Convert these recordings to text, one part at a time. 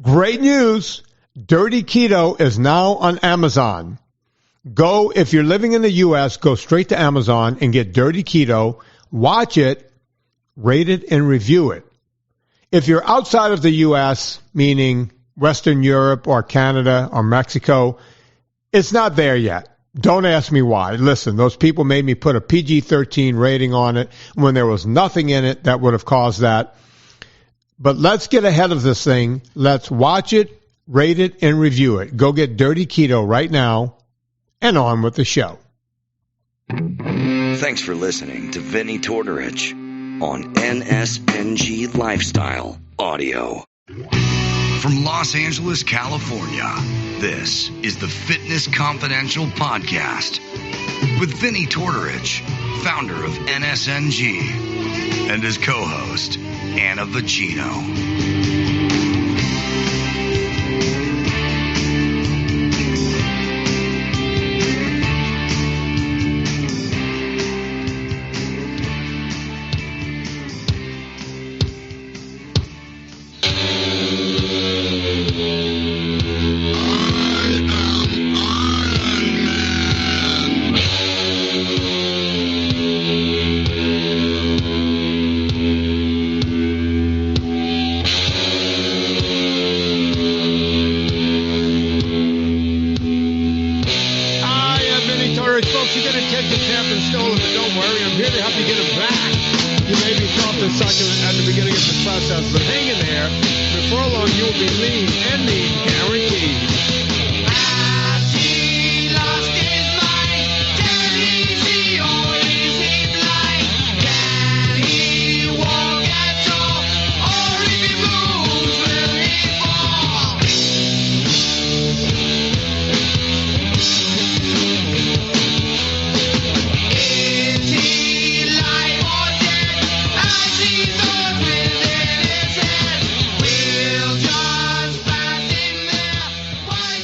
Great news. Dirty Keto is now on Amazon. If you're living in the U.S., go straight to Amazon and get Dirty Keto. Watch it, rate it, and review it. If you're outside of the U.S., meaning Western Europe or Canada or Mexico, it's not there yet. Don't ask me why. Listen, those people made me put a PG-13 rating on it when there was nothing in it that would have caused that. But let's get ahead of this thing. Let's watch it, rate it, and review it. Go get Dirty Keto right now, and on with the show. Thanks for listening to Vinny Tortorich on NSNG Lifestyle Audio. From Los Angeles, California, this is the Fitness Confidential Podcast with Vinny Tortorich, founder of NSNG, and his co-host, Anna Vocino.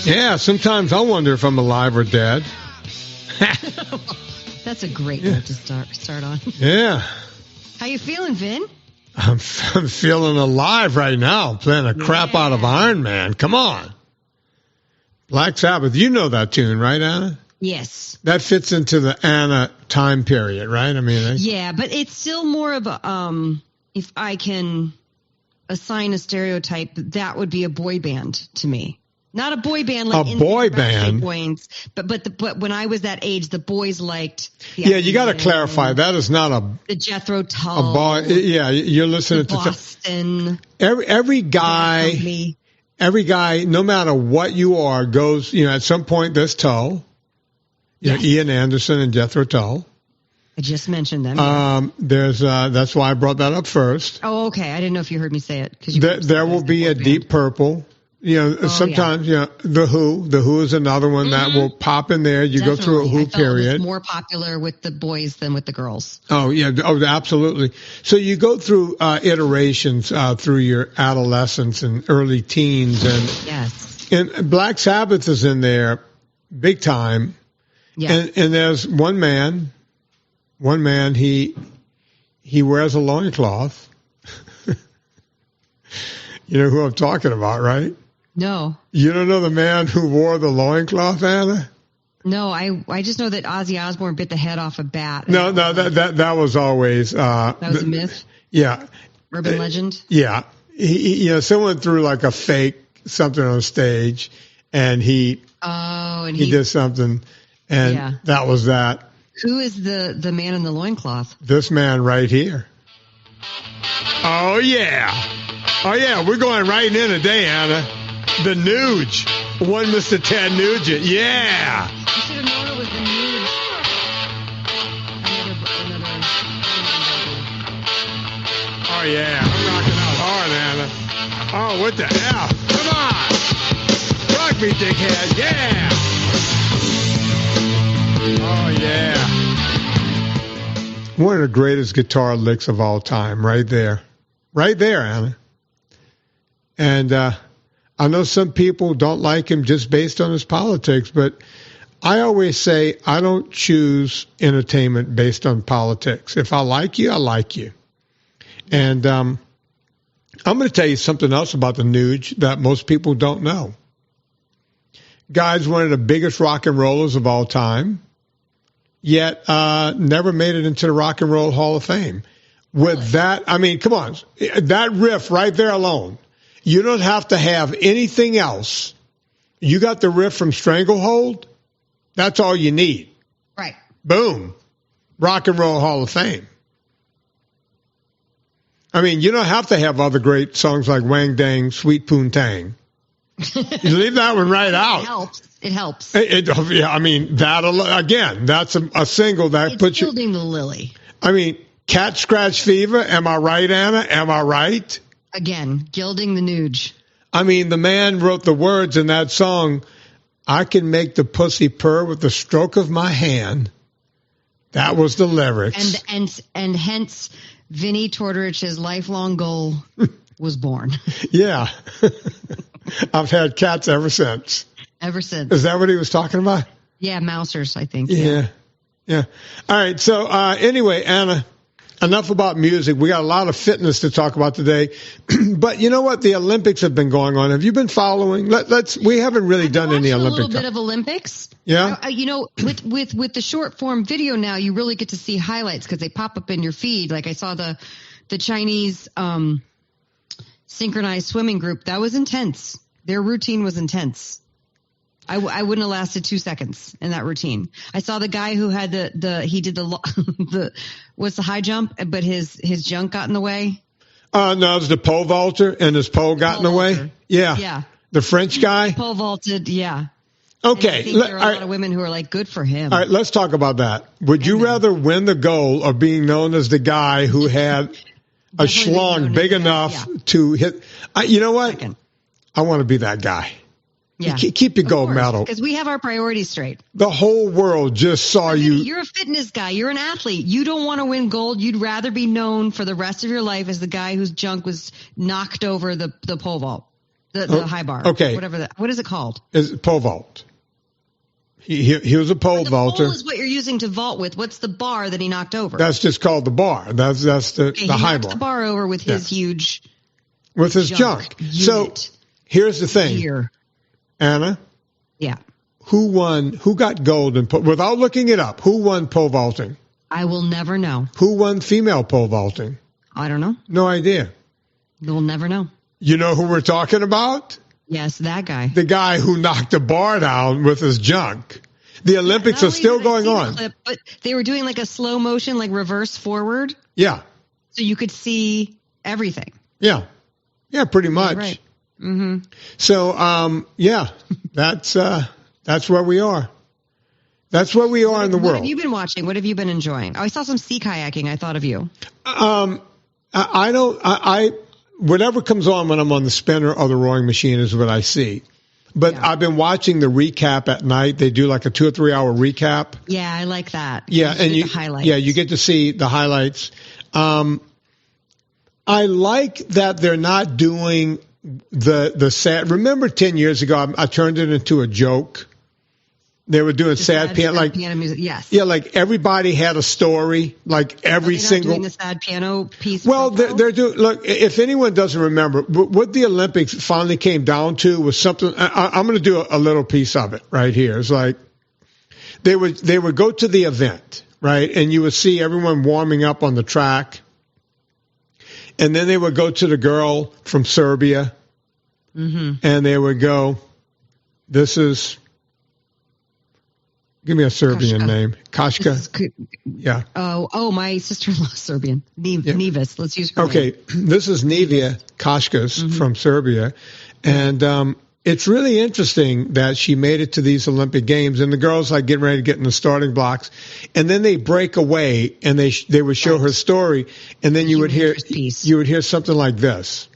Yeah, sometimes I wonder if I'm alive or dead. That's a great note to start on. Yeah. How you feeling, Vin? I'm feeling alive right now, playing a crap out of Iron Man. Come on. Black Sabbath, you know that tune, right, Anna? Yes. That fits into the Anna time period, right? I mean, yeah, but it's still more of a, if I can assign a stereotype, that would be a boy band to me. Not a boy band like a boy band, boys, but when I was that age, the boys liked. Yeah, you got to clarify. That is not the Jethro Tull. A boy, yeah, you're listening to Boston. Every guy, no matter what you are, goes. At some point there's Tull. Yes. Ian Anderson and Jethro Tull. I just mentioned them. There's that's why I brought that up first. Oh, okay. I didn't know if you heard me say it. There will be a Deep Purple. Sometimes, The Who. The Who is another one that will pop in there. You Definitely. Go through a Who I felt period. It was more popular with the boys than with the girls. Oh, yeah. Oh, absolutely. So you go through iterations through your adolescence and early teens. And, yes. And Black Sabbath is in there big time. Yeah. And there's one man, he wears a loincloth. You know who I'm talking about, right? No. You don't know the man who wore the loincloth, Anna? No, I just know that Ozzy Osbourne bit the head off a bat. No, that was always that was a myth. Yeah, urban legend. Yeah, he someone threw like a fake something on stage, and he did something, and that was that. Who is the man in the loincloth? This man right here. Oh yeah, we're going right in today, Anna. The Nuge. One Mr. Ted Nugent. Yeah. You should have known it was the Nuge. Oh, yeah. I'm rocking out hard, Anna. Oh, what the hell? Come on. Rock me, dickhead. Yeah. Oh, yeah. One of the greatest guitar licks of all time, right there. Right there, Anna. And I know some people don't like him just based on his politics, but I always say I don't choose entertainment based on politics. If I like you, I like you. And I'm going to tell you something else about the Nuge that most people don't know. Guy's one of the biggest rock and rollers of all time, yet never made it into the Rock and Roll Hall of Fame. With that, I mean, come on, that riff right there alone, you don't have to have anything else. You got the riff from Stranglehold, that's all you need. Right. Boom. Rock and Roll Hall of Fame. I mean, you don't have to have other great songs like Wang Dang, Sweet Poontang. You leave that one right out. It helps. Yeah, I mean, that again, that's a single that puts you. Gilding the Lily. I mean, Cat Scratch Fever. Am I right, Anna? Am I right? Again, gilding the Nuge. I mean, the man wrote the words in that song. I can make the pussy purr with the stroke of my hand. That was the lyrics. And hence, Vinnie Tortorich's lifelong goal was born. Yeah. I've had cats ever since. Ever since. Is that what he was talking about? Yeah, mousers, I think. Yeah. All right. So anyway, Anna, enough about music. We got a lot of fitness to talk about today. But you know what? The Olympics have been going on. Have you been following? We haven't really done any Olympics. A little bit of Olympics. Yeah. With the short form video now, you really get to see highlights because they pop up in your feed. Like I saw the Chinese synchronized swimming group. That was intense. Their routine was intense. I wouldn't have lasted 2 seconds in that routine. I saw the guy who had he did the what's the high jump, but his junk got in the way. No, it was the pole vaulter, and his pole got in the way. Yeah. The French guy. Pole vaulted. Yeah. Okay. I think there are a lot of women who are like, good for him. All right, let's talk about that. Would you rather win the gold or being known as the guy who had a schlong big enough to hit? You know what? I want to be that guy. Yeah. Keep your gold medal. Because we have our priorities straight. The whole world just saw you. You're a fitness guy. You're an athlete. You don't want to win gold. You'd rather be known for the rest of your life as the guy whose junk was knocked over the pole vault, the high bar. Okay. What is it called? Is it pole vault? He was a pole vaulter. Pole is what you're using to vault with. What's the bar that he knocked over? That's just called the bar. That's the high bar. He knocked the bar over with his huge. With his junk. So here's the thing. Here. Anna? Yeah. Who got gold without looking it up? Who won pole vaulting? I will never know. Who won female pole vaulting? I don't know. No idea. We'll never know. You know who we're talking about? Yes, that guy. The guy who knocked the bar down with his junk. The Olympics are still going on. But they were doing like a slow motion, like reverse forward. Yeah. So you could see everything. Yeah. Yeah, pretty much. Right. Mm-hmm. So, that's where we are. That's where we are in the world. What have you been watching? What have you been enjoying? Oh, I saw some sea kayaking. I thought of you. Whatever comes on when I'm on the spinner or the rowing machine is what I see. But yeah. I've been watching the recap at night. They do like a 2 or 3 hour recap. Yeah, I like that. Yeah, and the highlights. Yeah, you get to see the highlights. I like that they're not doing the sad. Remember 10 years ago, I turned it into a joke. They were doing sad piano music. Yes. Yeah, like everybody had a story. Like every single doing the sad piano piece. Well, they're doing. Look, if anyone doesn't remember, what the Olympics finally came down to was something. I'm going to do a little piece of it right here. It's like they would go to the event, right, and you would see everyone warming up on the track, and then they would go to the girl from Serbia, and they would go, "This is." Give me a Serbian name. Kashka. Yeah. Oh, my sister-in-law's Serbian. Nevis. Let's use her name. This is Nevia Kashkas from Serbia. And it's really interesting that she made it to these Olympic Games. And the girls like getting ready to get in the starting blocks. And then they break away and they would show her story. And then you would hear something like this.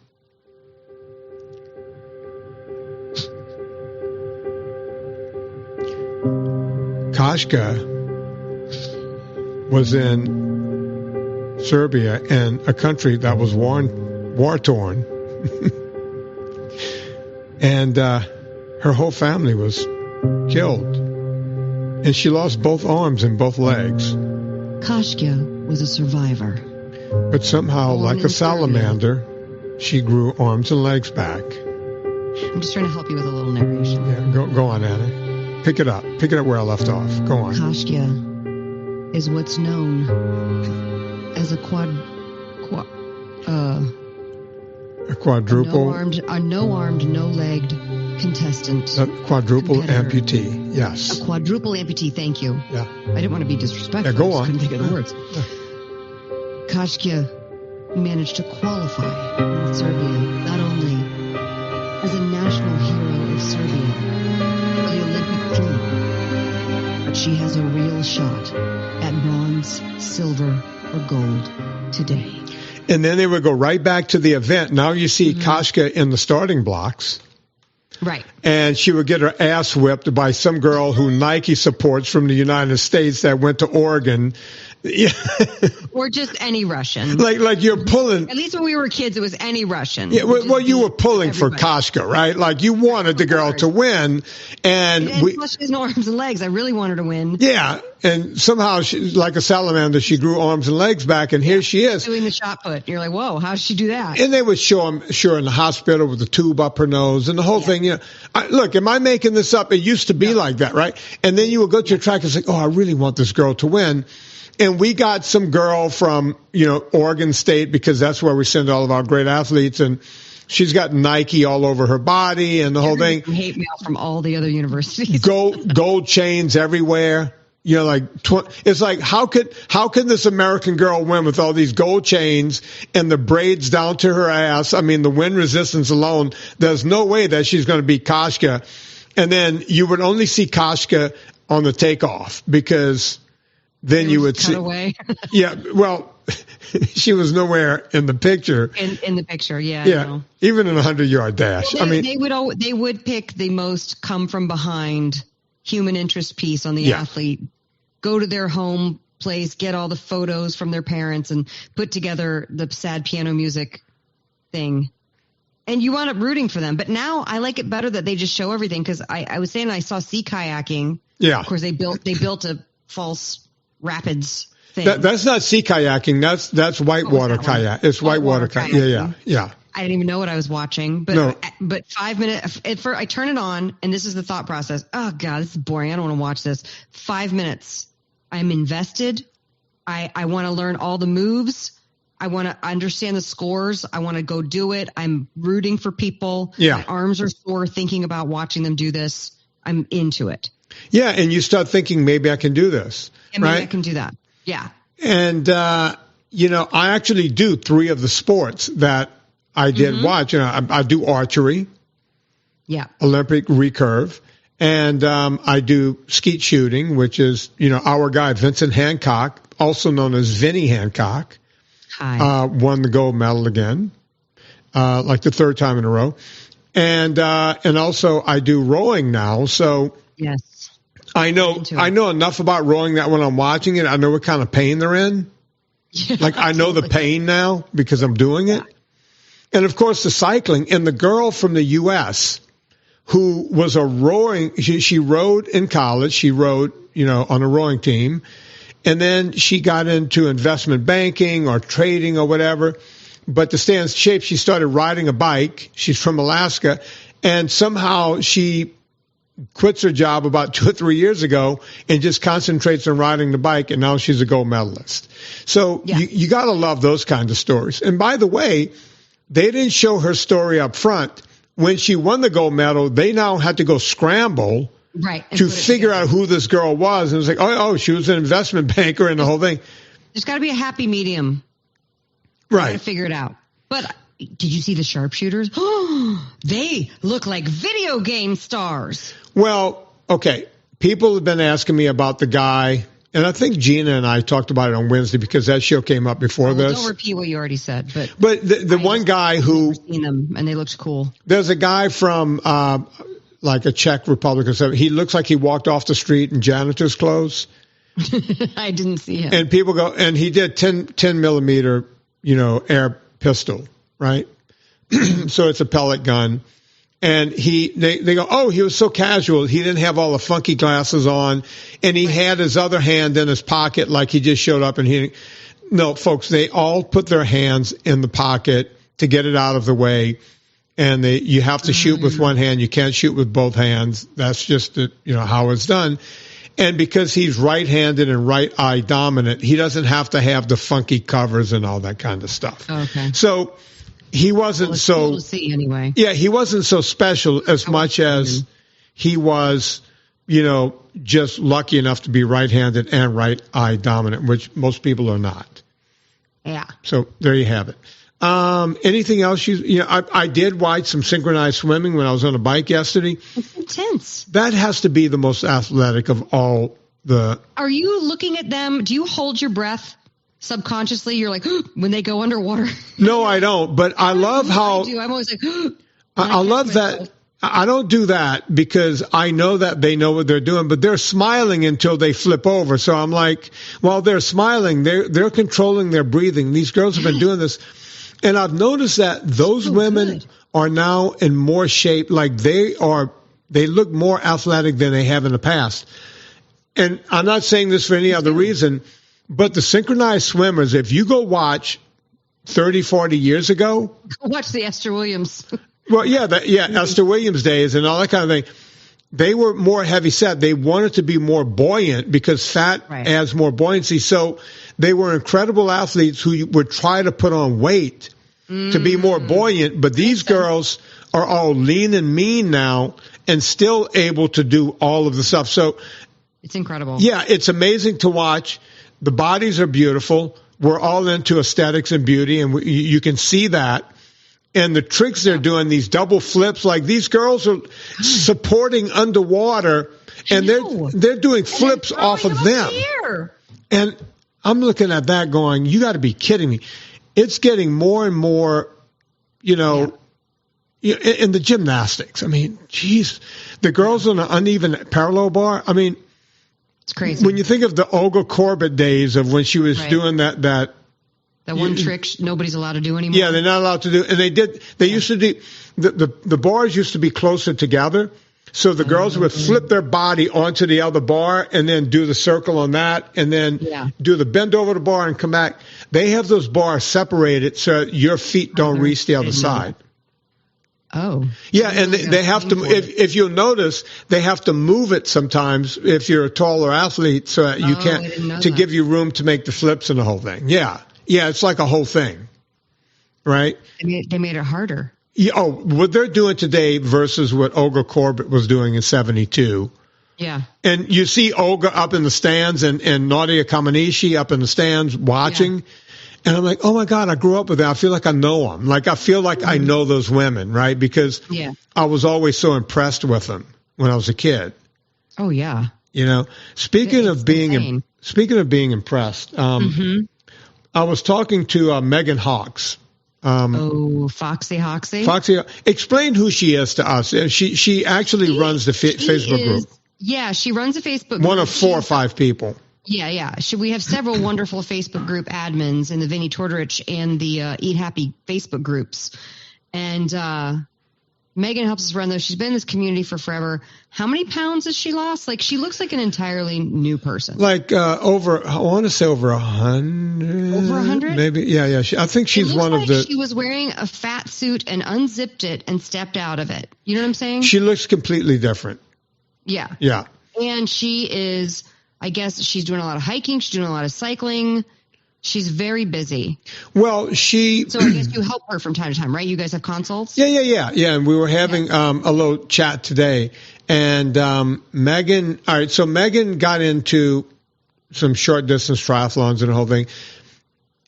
Kashka was in Serbia and a country that was war-torn. And her whole family was killed. And she lost both arms and both legs. Kashka was a survivor. But somehow, like a salamander, she grew arms and legs back. I'm just trying to help you with a little narration. Yeah, go on, Annie. Pick it up. Pick it up where I left off. Go on. Kashkia is what's known as a quadruple, no-armed, no-legged contestant. A quadruple competitor. amputee. Yes. A quadruple amputee. Thank you. Yeah. I didn't want to be disrespectful. Yeah, go I just on. couldn't think of the words. Kashkia managed to qualify in Serbia, not only as a national hero of Serbia for the Olympic team, but she has a real shot at bronze, silver, or gold today. And then they would go right back to the event. Now you see Kashka in the starting blocks. Right. And she would get her ass whipped by some girl who Nike supports from the United States that went to Oregon. Or just any Russian. Like you're pulling. At least when we were kids, it was any Russian. Yeah, well, you were pulling everybody. for Kashka, right? Like you wanted the girl to win, and plus she has no arms and legs. I really wanted her to win. Yeah, and somehow she, like a salamander, she grew arms and legs back, and here she is doing the shot put. You're like, whoa, how did she do that? And they would show her in the hospital with the tube up her nose and the whole thing. You know, look, am I making this up? It used to be like that, right? And then you would go to a track and say, oh, I really want this girl to win. And we got some girl from, Oregon State, because that's where we send all of our great athletes. And she's got Nike all over her body and the whole thing. Hate mail from all the other universities. Gold chains everywhere. It's like, how can this American girl win with all these gold chains and the braids down to her ass? I mean, the wind resistance alone, there's no way that she's going to beat Kashka. And then you would only see Kashka on the takeoff, because then you would see. Away. Yeah, well, she was nowhere in the picture. In the picture, yeah. Yeah, even in a 100-yard dash. Well, they would pick the most come from behind human interest piece on the athlete, go to their home place, get all the photos from their parents, and put together the sad piano music thing. And you wound up rooting for them. But now I like it better that they just show everything, because I was saying I saw sea kayaking. Yeah. Of course, they built a false rapids thing. That's not sea kayaking. That's whitewater kayak. It's whitewater kayak. Yeah. I didn't even know what I was watching, but 5 minutes. I turn it on, and this is the thought process. Oh God, this is boring. I don't want to watch this. 5 minutes. I'm invested. I want to learn all the moves. I want to understand the scores. I want to go do it. I'm rooting for people. Yeah. My arms are sore thinking about watching them do this. I'm into it. Yeah, and you start thinking, maybe I can do this. And maybe I can do that. Yeah. And, I actually do 3 of the sports that I did watch. I do archery. Yeah. Olympic recurve. And I do skeet shooting, which is, our guy, Vincent Hancock, also known as Vinny Hancock, won the gold medal again, like the 3rd time in a row. And also I do rowing now. So yes. I know enough about rowing that when I'm watching it, I know what kind of pain they're in. Yeah, like I know the pain now because I'm doing it. And of course the cycling, and the girl from the U.S. who was a rowing, she rowed in college. She rowed, on a rowing team. And then she got into investment banking or trading or whatever. But to stay in shape, she started riding a bike. She's from Alaska. And somehow she quits her job about 2 or 3 years ago and just concentrates on riding the bike, and now she's a gold medalist. So you got to love those kinds of stories. And by the way, they didn't show her story up front. When she won the gold medal, they now had to go scramble to figure out who this girl was. And it was like, oh, she was an investment banker and the whole thing. There's got to be a happy medium. Right. To figure it out. But did you see the sharpshooters? They look like video game stars. Well, okay. People have been asking me about the guy, and I think Gina and I talked about it on Wednesday because that show came up before this. Don't repeat what you already said. But the one guy who... seen them, and they looked cool. There's a guy from like a Czech Republic or something. He looks like he walked off the street in janitor's clothes. I didn't see him. And people go, and he did 10 millimeter, air pistol, right? So it's a pellet gun. And they go, oh, he was so casual. He didn't have all the funky glasses on. And he had his other hand in his pocket like he just showed up. And no, folks, they all put their hands in the pocket to get it out of the way. And you have to shoot with one hand. You can't shoot with both hands. That's just how it's done. And because he's right-handed and right eye dominant, he doesn't have to have the funky covers and all that kind of stuff. Okay. So he wasn't cool to see anyway. Yeah, he wasn't so special as much as he was, just lucky enough to be right-handed and right eye dominant, which most people are not. Yeah. So there you have it. Anything else? I did watch some synchronized swimming when I was on a bike yesterday. It's intense. That has to be the most athletic of all the. Are you looking at them? Do you hold your breath subconsciously? You're like, when they go underwater. No, I don't. But I love how. I do. I'm always like, I love that. I don't do that because I know that they know what they're doing, but they're smiling until they flip over. So I'm like, while they're smiling, they're controlling their breathing. These girls have been doing this. And I've noticed that those women are now in more shape. Like they look more athletic than they have in the past. And I'm not saying this for any other reason, but the synchronized swimmers, if you go watch 30, 40 years ago. Watch the Esther Williams. Well, Esther Williams days and all that kind of thing. They were more heavy set. They wanted to be more buoyant because fat adds more buoyancy. So they were incredible athletes who would try to put on weight to be more buoyant. But these girls are all lean and mean now and still able to do all of the stuff. So it's incredible. Yeah, it's amazing to watch. The bodies are beautiful. We're all into aesthetics and beauty, and you can see that. And the tricks they're doing, these double flips, like these girls are supporting underwater, and they're doing flips off of them. And I'm looking at that going, you got to be kidding me. It's getting more and more, in the gymnastics. I mean, geez, the girls on an uneven parallel bar. I mean, it's crazy. When you think of the Olga Corbett days of when she was doing that one trick nobody's allowed to do anymore. Yeah, they're not allowed to do. And they used to do, the bars used to be closer together. So the girls would flip their body onto the other bar and then do the circle on that and then do the bend over the bar and come back. They have those bars separated so your feet don't reach the other side. Oh. Yeah, and they have to, if you'll notice, they have to move it sometimes if you're a taller athlete so that you can't, to give you room to make the flips and the whole thing. Yeah. Yeah, it's like a whole thing, right? They made it harder. Yeah, what they're doing today versus what Olga Corbett was doing in 72. Yeah. And you see Olga up in the stands and Nadia Comaneci up in the stands watching. Yeah. And I'm like, oh, my God, I grew up with them. I feel like I know them. Like, I feel like I know those women, right? Because I was always so impressed with them when I was a kid. Oh, yeah. Speaking of being impressed, I was talking to Megan Hawks. Foxy Hoxie. Foxy, explain who she is to us. She actually runs the Facebook group. Yeah, she runs a Facebook group. One of 4 or 5 people. Yeah. We have several wonderful Facebook group admins in the Vinnie Tortorich and the Eat Happy Facebook groups. And Megan helps us run those. She's been in this community for forever. How many pounds has she lost? Like, she looks like an entirely new person. Like I want to say over 100. Over 100? Maybe. Yeah. I think she's one of the. She was wearing a fat suit and unzipped it and stepped out of it. You know what I'm saying? She looks completely different. Yeah. Yeah. And she is, I guess she's doing a lot of hiking. She's doing a lot of cycling. She's very busy. Well, So I guess you help her from time to time, right? You guys have consults? Yeah. And we were having a little chat today. And Megan, all right, so Megan got into some short distance triathlons and the whole thing.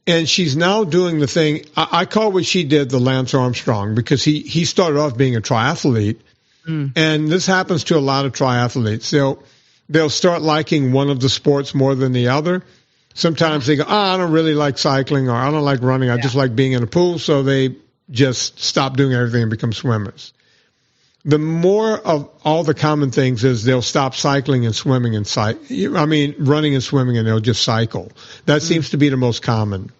And she's now doing the thing. I call what she did the Lance Armstrong because he started off being a triathlete. And this happens to a lot of triathletes. They'll start liking one of the sports more than the other. Sometimes they go, I don't really like cycling or I don't like running. I just like being in a pool. So they just stop doing everything and become swimmers. The more of all the common things is they'll stop cycling and swimming and running and swimming and they'll just cycle. That seems to be the most common.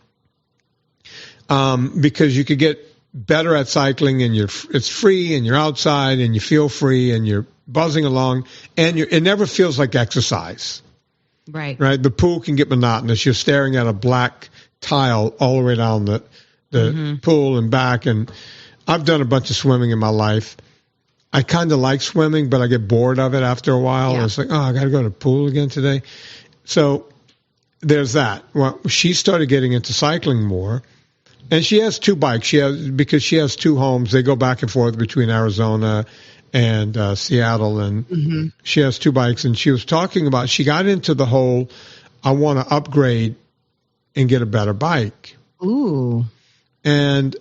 Because you could get better at cycling and it's free and you're outside and you feel free and you're buzzing along and it never feels like exercise. Right. The pool can get monotonous. You're staring at a black tile all the way down the the pool and back. And I've done a bunch of swimming in my life. I kind of like swimming, but I get bored of it after a while. Yeah. It's like, oh, I got to go to the pool again today. So there's that. Well, she started getting into cycling more. And she has two bikes. Because she has two homes. They go back and forth between Arizona and Seattle. And she has two bikes. And she was talking about, she got into the whole, I want to upgrade and get a better bike. Ooh. And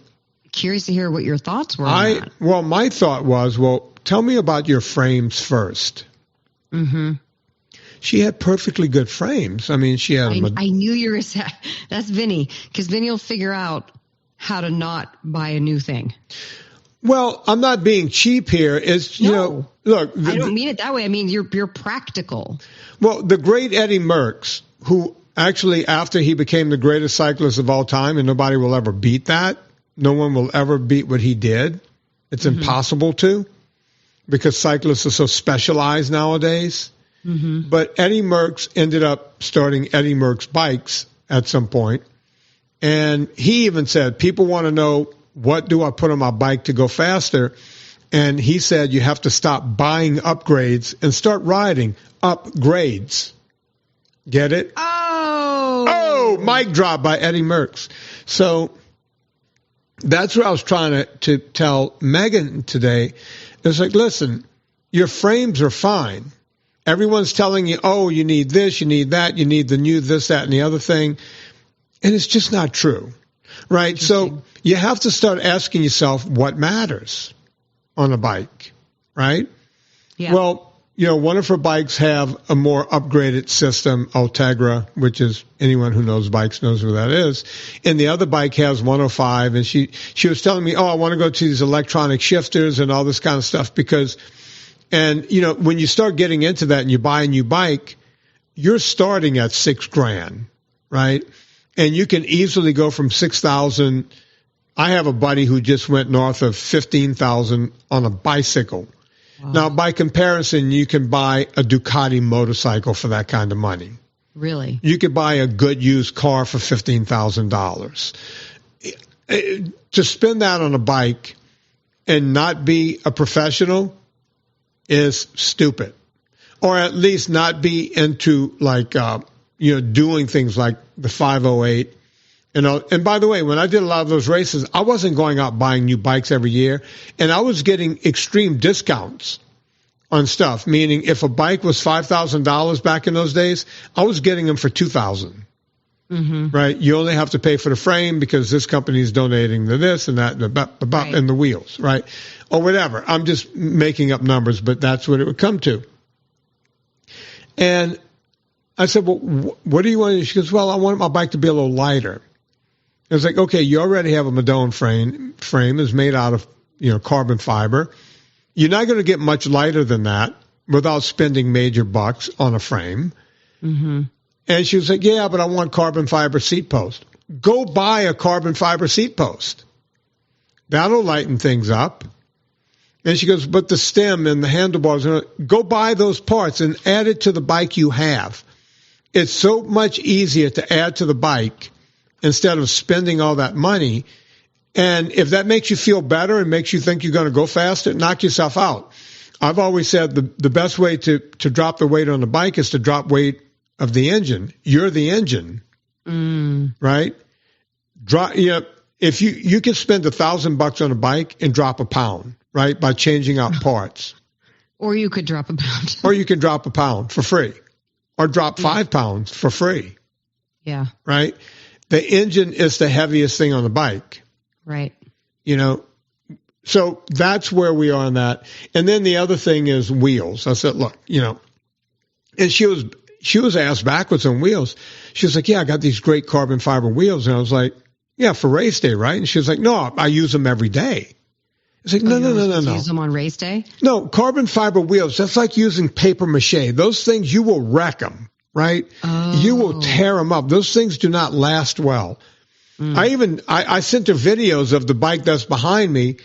curious to hear what your thoughts were on that. Well, my thought was, well, tell me about your frames first. She had perfectly good frames. I mean, she had. I knew you were. That's Vinny, because Vinny will figure out how to not buy a new thing. Well, I'm not being cheap here. It's look. I don't mean it that way. I mean you're practical. Well, the great Eddie Merckx, who actually, after he became the greatest cyclist of all time, and nobody will ever beat that. No one will ever beat what he did. It's impossible to, because cyclists are so specialized nowadays. But Eddie Merckx ended up starting Eddie Merckx Bikes at some point. And he even said, people want to know, what do I put on my bike to go faster? And he said, you have to stop buying upgrades and start riding upgrades. Get it? Oh, mic drop by Eddie Merckx. So that's what I was trying to tell Megan today. It's like, listen, your frames are fine. Everyone's telling you, oh, you need this, you need that, you need the new this, that, and the other thing. And it's just not true, right? So you have to start asking yourself what matters on a bike, right? Yeah. Well, one of her bikes have a more upgraded system, Ultegra, which is, anyone who knows bikes knows what that is. And the other bike has 105. And she was telling me, oh, I want to go to these electronic shifters and all this kind of stuff because, and when you start getting into that and you buy a new bike, you're starting at $6,000, right? And you can easily go from 6,000. I have a buddy who just went north of 15,000 on a bicycle. Wow. Now, by comparison, you can buy a Ducati motorcycle for that kind of money. Really? You could buy a good used car for $15,000. To spend that on a bike and not be a professional is stupid. Or at least not be into doing things like the 508. And by the way, when I did a lot of those races, I wasn't going out buying new bikes every year, and I was getting extreme discounts on stuff. Meaning, if a bike was $5,000 back in those days, I was getting them for $2,000. Right? You only have to pay for the frame because this company is donating to this and that, and the wheels, right? Or whatever. I'm just making up numbers, but that's what it would come to. And I said, well, what do you want? She goes, well, I want my bike to be a little lighter. I was like, okay, you already have a Madone frame. Is made out of, carbon fiber. You're not going to get much lighter than that without spending major bucks on a frame. And she was like, yeah, but I want carbon fiber seat post. Go buy a carbon fiber seat post. That'll lighten things up. And she goes, but the stem and the handlebars, go buy those parts and add it to the bike you have. It's so much easier to add to the bike instead of spending all that money. And if that makes you feel better and makes you think you're going to go faster, knock yourself out. I've always said the best way to drop the weight on the bike is to drop weight of the engine. You're the engine, right? If you can spend $1,000 on a bike and drop a pound, right, by changing out parts. Or you could drop a pound. Or you can drop a pound for free. Or drop 5 pounds for free. Yeah. Right? The engine is the heaviest thing on the bike. Right. So that's where we are on that. And then the other thing is wheels. I said, look, and she was asked backwards on wheels. She was like, yeah, I got these great carbon fiber wheels. And I was like, yeah, for race day, right? And she was like, no, I use them every day. It's like, no. Use them on race day? No, carbon fiber wheels, that's like using paper mache. Those things, you will wreck them, right? Oh. You will tear them up. Those things do not last well. I sent her videos of the bike that's behind me.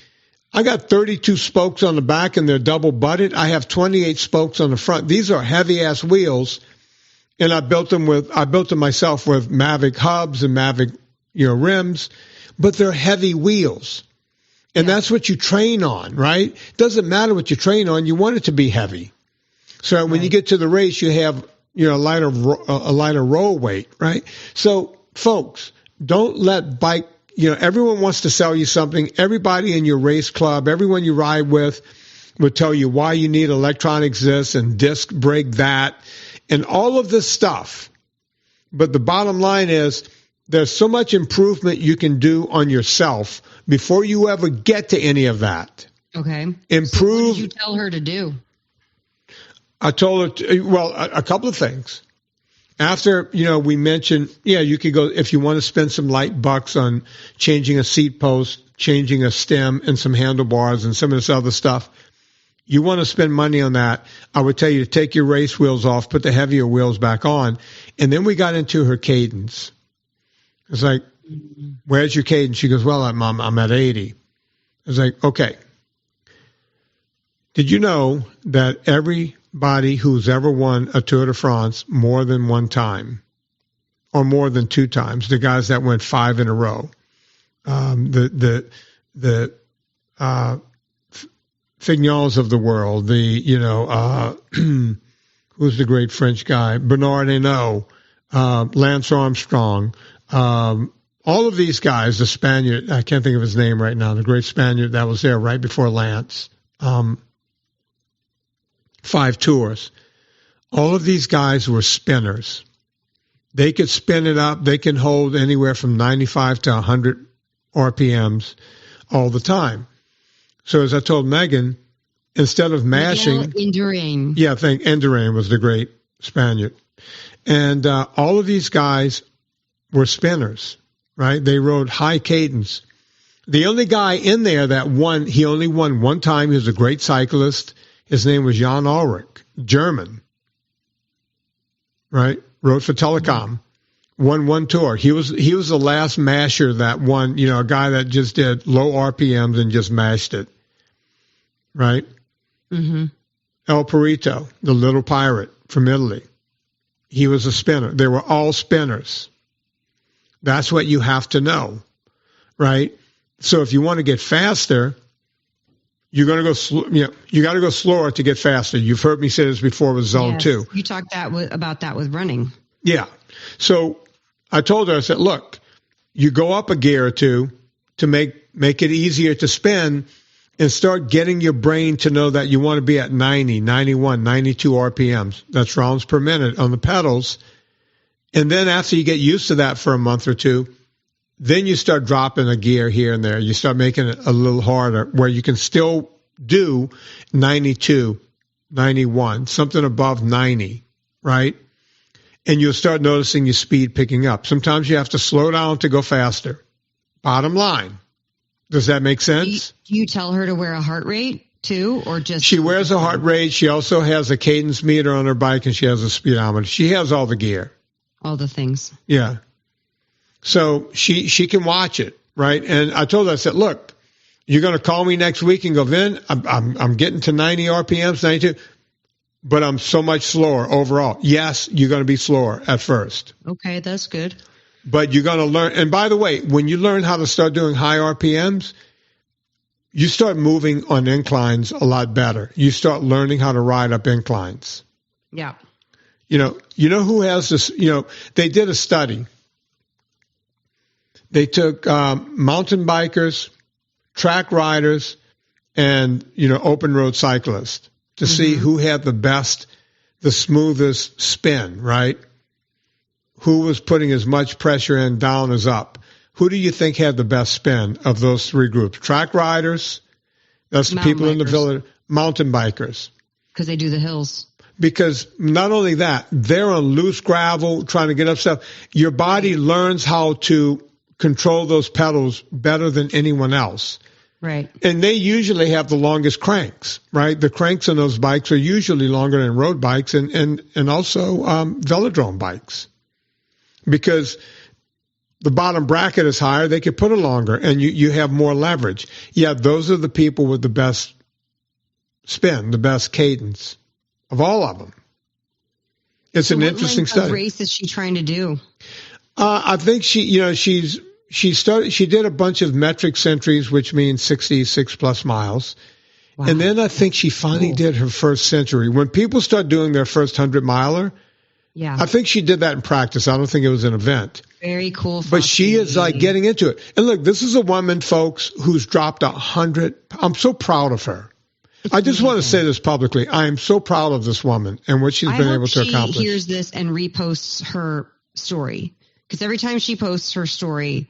I got 32 spokes on the back and they're double butted. I have 28 spokes on the front. These are heavy ass wheels. And I built them myself with Mavic hubs and Mavic, rims. but they're heavy wheels. And that's what you train on, right? Doesn't matter what you train on. You want it to be heavy. So when you get to the race, you have, a lighter roll weight, right? So folks, don't let bike, everyone wants to sell you something. Everybody in your race club, everyone you ride with will tell you why you need electronics this and disc brake that and all of this stuff. But the bottom line is there's so much improvement you can do on yourself before you ever get to any of that. Okay. Improve. So what did you tell her to do? I told her, a couple of things. After, we mentioned, you could go, if you want to spend some light bucks on changing a seat post, changing a stem and some handlebars and some of this other stuff, you want to spend money on that, I would tell you to take your race wheels off, put the heavier wheels back on. And then we got into her cadence. It's like, where's your cadence? She goes, well, I'm at 80. I was like, okay. Did you know that everybody who's ever won a Tour de France more than one time or more than two times, the guys that went 5 in a row, the Fignals of the world, who's the great French guy, Bernard Hinault, Lance Armstrong, all of these guys, the Spaniard, I can't think of his name right now, the great Spaniard that was there right before Lance, 5 tours. All of these guys were spinners. They could spin it up. They can hold anywhere from 95 to 100 RPMs all the time. So as I told Megan, instead of mashing... Indurain. Yeah, I think Indurain was the great Spaniard. And all of these guys were spinners, right? They rode high cadence. The only guy in there that won, he only won one time. He was a great cyclist. His name was Jan Ullrich, German, right? Rode for Telecom, won one tour. He was the last masher that won, a guy that just did low RPMs and just mashed it, right? Mm-hmm. El Perito, the little pirate from Italy. He was a spinner. They were all spinners. That's what you have to know, right? So if you want to get faster, you're going to go, you got to go slower to get faster. You've heard me say this before with Zone 2. You talked about that with running. Yeah. So I told her, I said, look, you go up a gear or two to make it easier to spin and start getting your brain to know that you want to be at 90, 91, 92 RPMs. That's rounds per minute on the pedals. And then after you get used to that for a month or two, then you start dropping a gear here and there. You start making it a little harder where you can still do 92, 91, something above 90, right? And you'll start noticing your speed picking up. Sometimes you have to slow down to go faster. Bottom line. Does that make sense? Do you tell her to wear a heart rate too, or just? She wears a heart rate. She also has a cadence meter on her bike, and she has a speedometer. She has all the gear. All the things. Yeah. So she can watch it, right? And I told her, I said, look, you're going to call me next week and go, Vin, I'm getting to 90 RPMs, 92, but I'm so much slower overall. Yes, you're going to be slower at first. Okay, that's good. But you're going to learn. And by the way, when you learn how to start doing high RPMs, you start moving on inclines a lot better. You start learning how to ride up inclines. Yeah. You know who has this, they did a study. They took mountain bikers, track riders, and, open road cyclists to see who had the smoothest spin, right? Who was putting as much pressure in down as up. Who do you think had the best spin of those three groups? Track riders, that's the people in the village, mountain bikers. Because they do the hills. Because not only that, they're on loose gravel trying to get up stuff. Your body learns how to control those pedals better than anyone else. Right. And they usually have the longest cranks, right? The cranks on those bikes are usually longer than road bikes and also velodrome bikes. Because the bottom bracket is higher, they can put it longer, and you have more leverage. Yeah, those are the people with the best spin, the best cadence of all of them. It's an interesting study. What race is she trying to do? I think she's she did a bunch of metric centuries, which means 66 plus miles. Wow. And then I think she finally did her first century. When people start doing their first 100-miler, Yeah. I think she did that in practice. I don't think it was an event. Very cool. But she is like getting into it. And look, this is a woman, folks, who's dropped 100. I'm so proud of her. I just want to say this publicly. I am so proud of this woman and what she's been able to accomplish. She hears this and reposts her story, because every time she posts her story,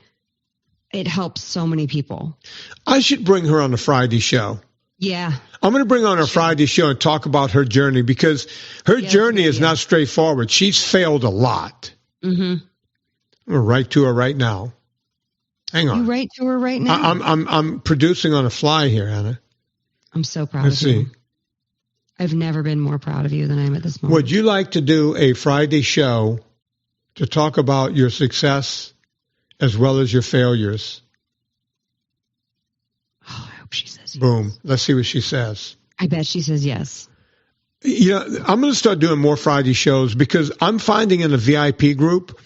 it helps so many people. I should bring her on the Friday show. Yeah. I'm going to bring her on her Friday show and talk about her journey, because her journey is not straightforward. She's failed a lot. Mm-hmm. I'm going to write to her right now. Hang on. You write to her right now? I'm producing on a fly here, Anna. I'm so proud Let's of you. see. I've never been more proud of you than I am at this moment. Would you like to do a Friday show to talk about your success as well as your failures? Oh, I hope she says yes. Boom. Let's see what she says. I bet she says yes. Yeah, I'm going to start doing more Friday shows, because I'm finding in the VIP group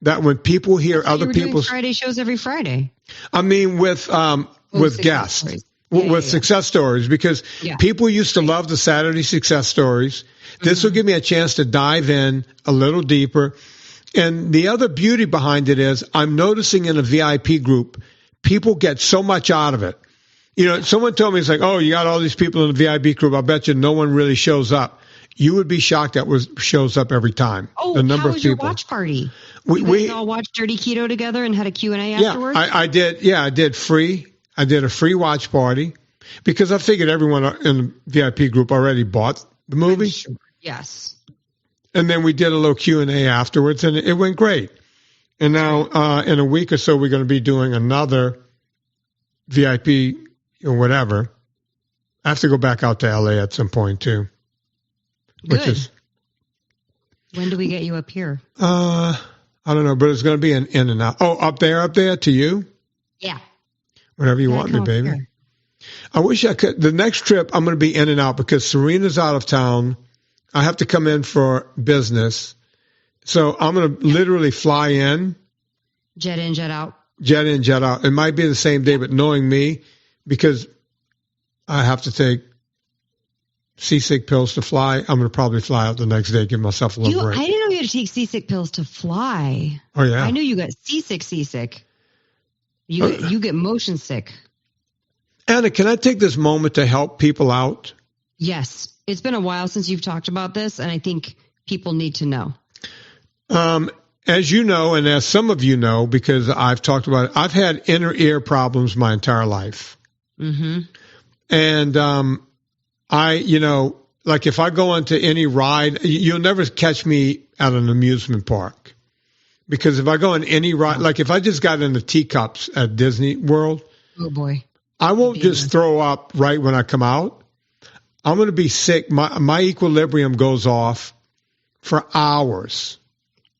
that when people hear other people's Friday shows every Friday. I mean, with guests, stories. with success stories, because people used to love the Saturday success stories. This will give me a chance to dive in a little deeper. And the other beauty behind it is I'm noticing in a VIP group, people get so much out of it. You know, someone told me, it's like, oh, you got all these people in the VIP group. I bet you no one really shows up. You would be shocked that shows up every time. Oh, the number how of was people. your watch party? We all watched Dirty Keto together and had a Q&A afterwards? I did. Yeah, I did free. I did a free watch party, because I figured everyone in the VIP group already bought the movie. Sure. Yes. And then we did a little Q&A afterwards, and it went great. And now in a week or so, we're going to be doing another VIP or whatever. I have to go back out to LA at some point too. Good. When do we get you up here? I don't know, but it's going to be an in and out. Oh, up there to you? Yeah. Whenever you want me, baby. Here. I wish I could. The next trip, I'm going to be in and out, because Serena's out of town. I have to come in for business. So I'm going to literally fly in. Jet in, jet out. Jet in, jet out. It might be the same day, but knowing me, because I have to take seasick pills to fly, I'm going to probably fly out the next day, give myself a little break. I didn't know you had to take seasick pills to fly. Oh, yeah. I knew you got seasick. You get motion sick. Anna, can I take this moment to help people out? Yes. It's been a while since you've talked about this, and I think people need to know. As you know, and as some of you know, because I've talked about it, I've had inner ear problems my entire life. Mm-hmm. And like if I go onto any ride, you'll never catch me at an amusement park. Because if I go on any ride, like if I just got in the teacups at Disney World, oh boy, I won't just throw up right when I come out. I'm going to be sick. My equilibrium goes off for hours.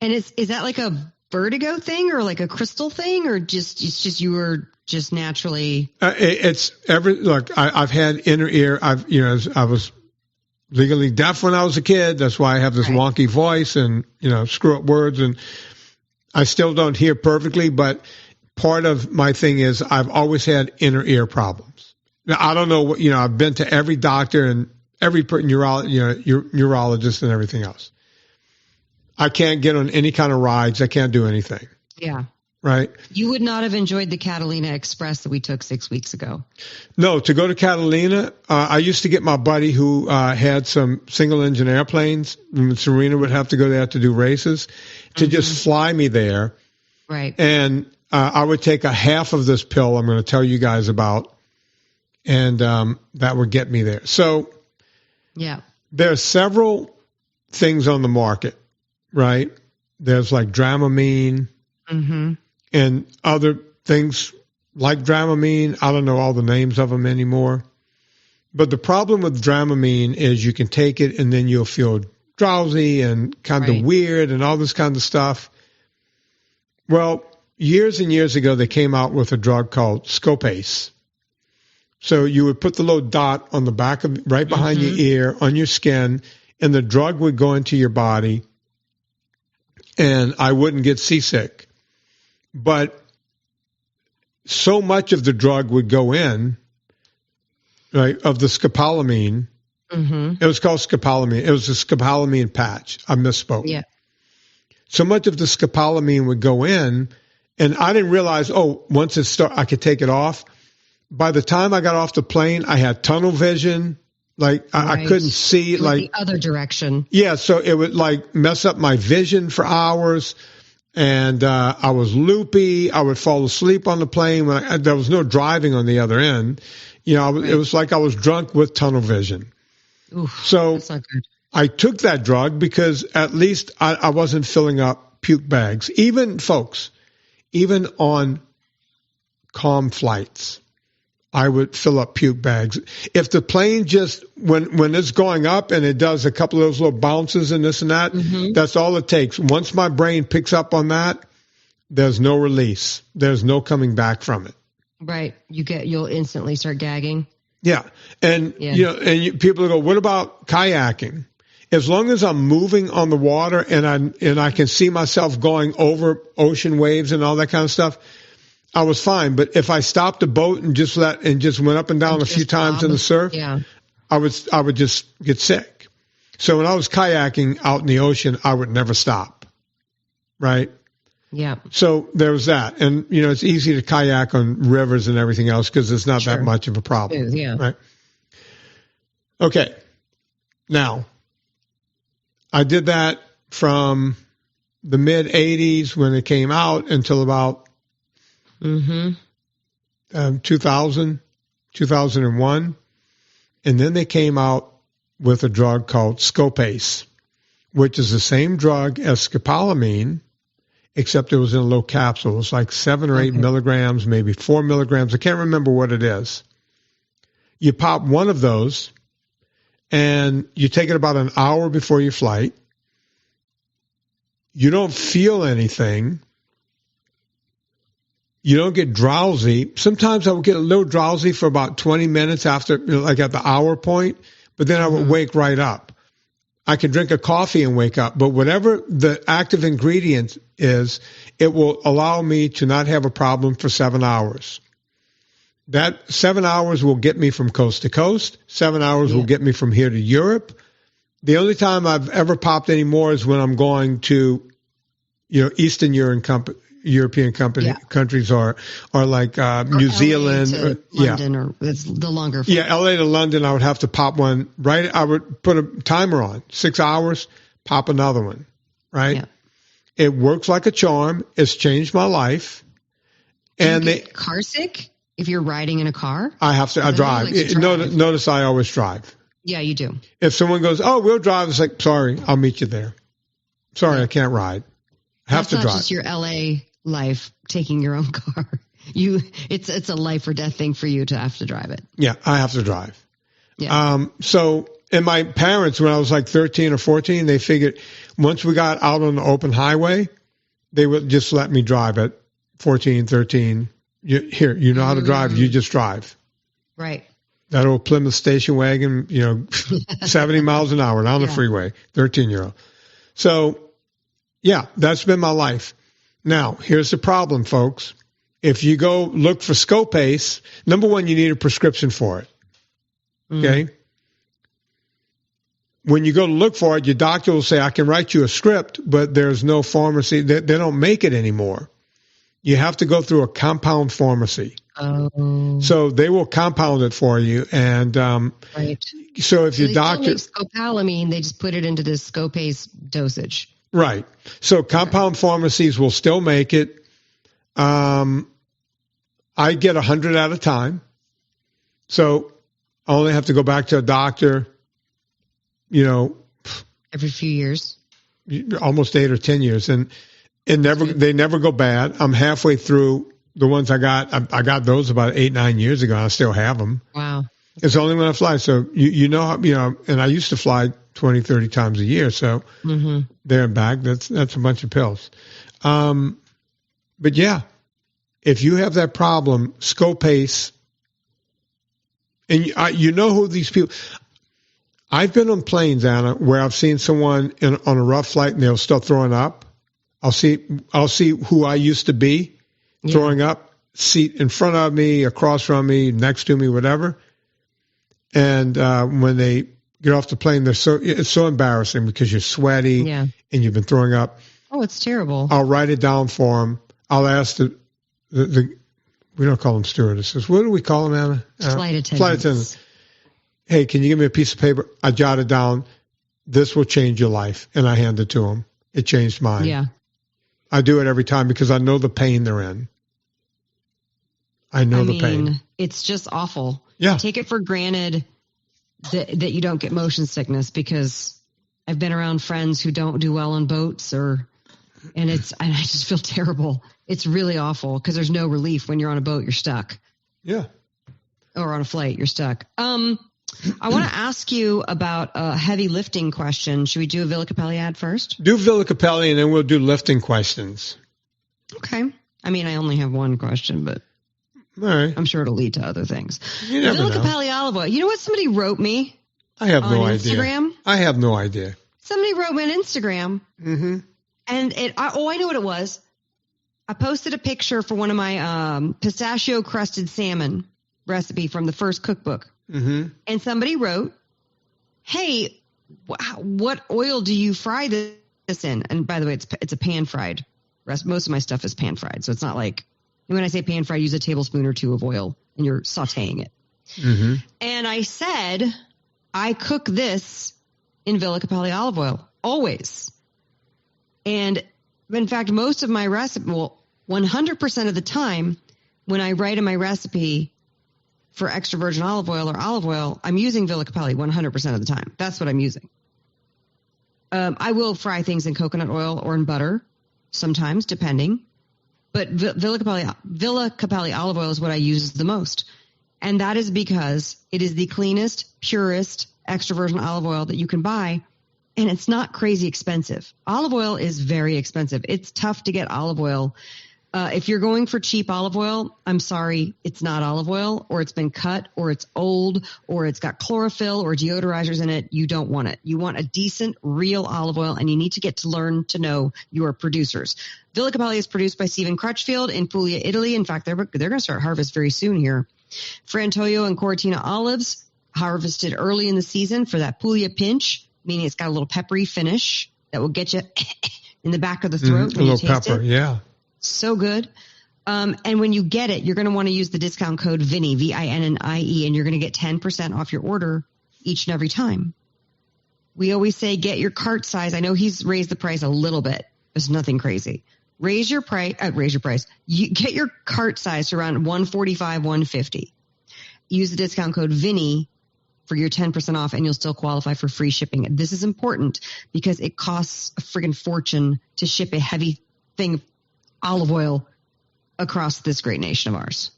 And is that like a vertigo thing or like a crystal thing, or it's just you were just naturally? I've had inner ear. I was legally deaf when I was a kid. That's why I have this wonky voice and, screw up words, and I still don't hear perfectly, but part of my thing is I've always had inner ear problems. Now, I don't know what, I've been to every doctor and every neurologist and everything else. I can't get on any kind of rides. I can't do anything. Yeah. Right. You would not have enjoyed the Catalina Express that we took 6 weeks ago. No, to go to Catalina, I used to get my buddy who had some single engine airplanes. Serena would have to go there to do races to just fly me there. Right. And I would take a half of this pill I'm going to tell you guys about, and that would get me there. So yeah, there are several things on the market, right? There's like Dramamine and other things like Dramamine. I don't know all the names of them anymore. But the problem with Dramamine is you can take it and then you'll feel drowsy and kind of weird and all this kind of stuff. Well, years and years ago, they came out with a drug called Scopace. So you would put the little dot on the back of, right behind your ear, on your skin, and the drug would go into your body, and I wouldn't get seasick. But so much of the drug would go in, right, of the scopolamine. It was called scopolamine. It was a scopolamine patch. I misspoke. Yeah. So much of the scopolamine would go in, and I didn't realize, once it started, I could take it off. By the time I got off the plane, I had tunnel vision. Like I couldn't see the other direction. Yeah. So it would like mess up my vision for hours. And I was loopy. I would fall asleep on the plane when there was no driving on the other end. It was like I was drunk with tunnel vision. Oof, so that's not good. I took that drug because at least I wasn't filling up puke bags. Even on calm flights, I would fill up puke bags. If the plane just, when it's going up and it does a couple of those little bounces and this and that, that's all it takes. Once my brain picks up on that, there's no release. There's no coming back from it. Right. You'll instantly start gagging. Yeah. And, people go, what about kayaking? As long as I'm moving on the water and I can see myself going over ocean waves and all that kind of stuff, I was fine. But if I stopped the boat and just went up and down a few times in the surf, I would just get sick. So when I was kayaking out in the ocean, I would never stop. Right? Yeah. So there was that. And, it's easy to kayak on rivers and everything else because it's not that much of a problem. Yeah. Right? Okay. Now, I did that from the mid 80s when it came out until about 2000, 2001. And then they came out with a drug called Scopace, which is the same drug as scopolamine, except it was in a little capsule. It was like 7 or 8 milligrams, maybe 4 milligrams. I can't remember what it is. You pop one of those, and you take it about an hour before your flight. You don't feel anything. You don't get drowsy. Sometimes I would get a little drowsy for about 20 minutes after, like at the hour point, but then I would wake right up. I could drink a coffee and wake up, but whatever the active ingredient is, it will allow me to not have a problem for 7 hours. That 7 hours will get me from coast to coast. 7 hours will get me from here to Europe. The only time I've ever popped any more is when I'm going to, Eastern European countries or like New Zealand. London or it's the longer flight. Yeah, LA to London, I would have to pop one, right? I would put a timer on, 6 hours, pop another one, right? Yeah. It works like a charm. It's changed my life. And you get car sick if you're riding in a car? I drive. Notice I always drive. Yeah, you do. If someone goes, we'll drive, it's like, sorry, I'll meet you there. Sorry, I can't ride. I have to drive. That's not just your LA life, taking your own car. It's a life or death thing for you to have to drive it. Yeah, I have to drive. Yeah. And my parents, when I was like 13 or 14, they figured once we got out on the open highway, they would just let me drive at 14, 13. You know how to drive. You just drive. Right. That old Plymouth station wagon, 70 miles an hour down the freeway, 13-year-old. So, yeah, that's been my life. Now, here's the problem, folks. If you go look for Scopace, number one, you need a prescription for it. Okay? When you go to look for it, your doctor will say, I can write you a script, but there's no pharmacy. They don't make it anymore. You have to go through a compound pharmacy. Oh. So they will compound it for you. And right. So if your doctor... scopolamine, they just put it into this Scopace dosage. Right. So compound pharmacies will still make it. I get 100 at a time. So I only have to go back to a doctor, every few years, almost 8 or 10 years. And they never go bad. I'm halfway through the ones I got. I got those about 8-9 years ago. And I still have them. Wow. It's only when I fly. So, and I used to fly 20, 30 times a year. So there and back, that's a bunch of pills. But yeah, if you have that problem, Scopace, and who these people, I've been on planes, Anna, where I've seen someone on a rough flight and they'll start throwing up. I'll see who I used to be throwing up. seat in front of me, across from me, next to me, whatever. And when they get off the plane, it's so embarrassing because you're sweaty Yeah. and you've been throwing up. Oh, it's terrible. I'll write it down for them. I'll ask the we don't call them stewardesses. What do we call them, Anna? Flight attendants. Flight attendants. Hey, can you give me a piece of paper? I jot it down. This will change your life. And I hand it to them. It changed mine. Yeah. I do it every time because I know the pain they're in. I know the pain. It's just awful. Yeah. I take it for granted that you don't get motion sickness because I've been around friends who don't do well on boats and I just feel terrible. It's really awful because there's no relief when you're on a boat, you're stuck. Yeah. Or on a flight, you're stuck. I want to ask you about a heavy lifting question. Should we do a Villa Capelli ad first? Do Villa Capelli and then we'll do lifting questions. Okay. I mean, I only have one question, but All right. I'm sure it'll lead to other things. You never Villa know. Capelli olive oil. You know what somebody wrote me? I have no on idea. Instagram? I have no idea. Somebody wrote me on Instagram, Mm-hmm. and I know what it was. I posted a picture for one of my pistachio crusted salmon recipe from the first cookbook, Mm-hmm. and somebody wrote, "Hey, what oil do you fry this in?" And by the way, it's a pan fried recipe. Most of my stuff is pan fried, so it's not like when I say pan fried, use a tablespoon or two of oil, and you're sautéing it. Mm-hmm. And I said, I cook this in Villa Capelli olive oil, always. And in fact, most of my recipe, 100% of the time, when I write in my recipe for extra virgin olive oil, I'm using Villa Capelli 100% of the time. That's what I'm using. I will fry things in coconut oil or in butter, sometimes, depending. But Villa Capelli olive oil is what I use the most. And that is because it is the cleanest, purest extra virgin olive oil that you can buy. And it's not crazy expensive. Olive oil is very expensive. It's tough to get olive oil. If you're going for cheap olive oil, I'm sorry, it's not olive oil, or it's been cut, or it's old, or it's got chlorophyll or deodorizers in it. You don't want it. You want a decent, real olive oil, and you need to get to learn to know your producers. Villa Capelli is produced by Stephen Crutchfield in Puglia, Italy. In fact, they're going to start harvest very soon here. Frantoio and Cortina olives harvested early in the season for that Puglia pinch, meaning it's got a little peppery finish that will get you in the back of the throat when A you little taste pepper, it. yeah. So good. And when you get it, you're going to want to use the discount code VINNIE, VINNIE, and you're going to get 10% off your order each and every time. We always say get your cart size. I know he's raised the price a little bit. It's nothing crazy. Raise your price. You get your cart size to around $145, $150. Use the discount code VINNIE for your 10% off, and you'll still qualify for free shipping. This is important because it costs a friggin' fortune to ship a heavy thing of olive oil across this great nation of ours.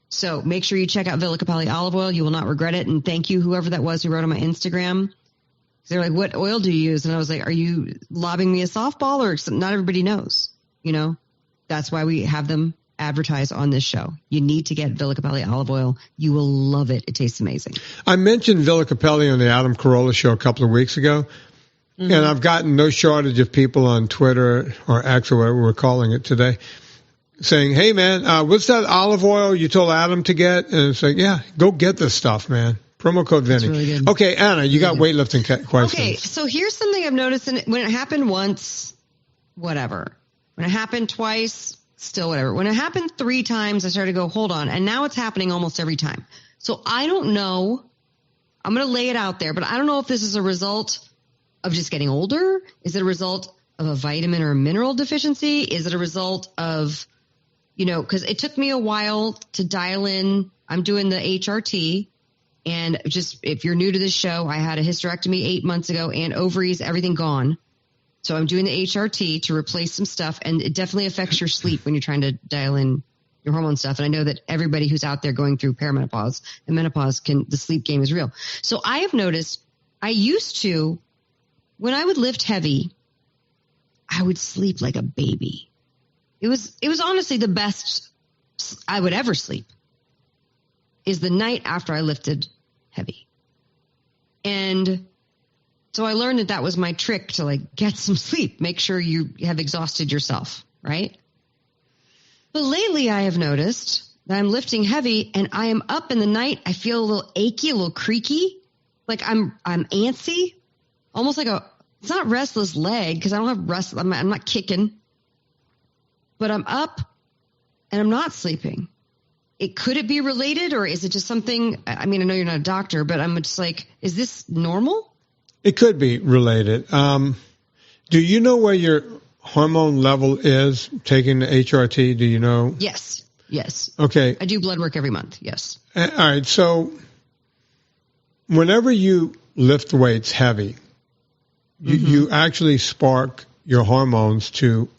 So make sure you check out Villa Capelli olive oil. You will not regret it. And thank you, whoever that was who wrote on my Instagram. They're like, what oil do you use? And I was like, are you lobbing me a softball? Or not everybody knows, you know? That's why we have them advertise on this show. You need to get Villa Capelli olive oil. You will love it. It tastes amazing. I mentioned Villa Capelli on the Adam Carolla show a couple of weeks ago. Mm-hmm. And I've gotten no shortage of people on Twitter or X or whatever we're calling it today saying, hey, man, what's that olive oil you told Adam to get? And it's like, yeah, go get this stuff, man. Promo code Vinny. Really good. Okay, Anna, you got weightlifting questions. Okay, so here's something I've noticed. When it happened once, whatever. When it happened twice, still whatever. When it happened 3 times, I started to go, hold on. And now it's happening almost every time. So I don't know. I'm going to lay it out there, but I don't know if this is a result of just getting older. Is it a result of a vitamin or a mineral deficiency? Is it a result of, because it took me a while to dial in. I'm doing the HRT. And just if you're new to this show, I had a hysterectomy 8 months ago and ovaries, everything gone. So I'm doing the HRT to replace some stuff. And it definitely affects your sleep when you're trying to dial in your hormone stuff. And I know that everybody who's out there going through perimenopause and menopause the sleep game is real. So I have noticed I used to, when I would lift heavy, I would sleep like a baby. It was honestly the best I would ever sleep is the night after I lifted heavy. And so I learned that was my trick to get some sleep. Make sure you have exhausted yourself, right? But lately I have noticed that I'm lifting heavy and I am up in the night. I feel a little achy, a little creaky. Like I'm antsy, almost like it's not restless leg because I don't have rest. I'm not kicking, but I'm up and I'm not sleeping. Could it be related, or is it just something? I mean, I know you're not a doctor, but I'm just like, is this normal? It could be related. Do you know where your hormone level is taking the HRT? Do you know? Yes. Okay. I do blood work every month. Yes. All right. So whenever you lift weights heavy, you actually spark your hormones to.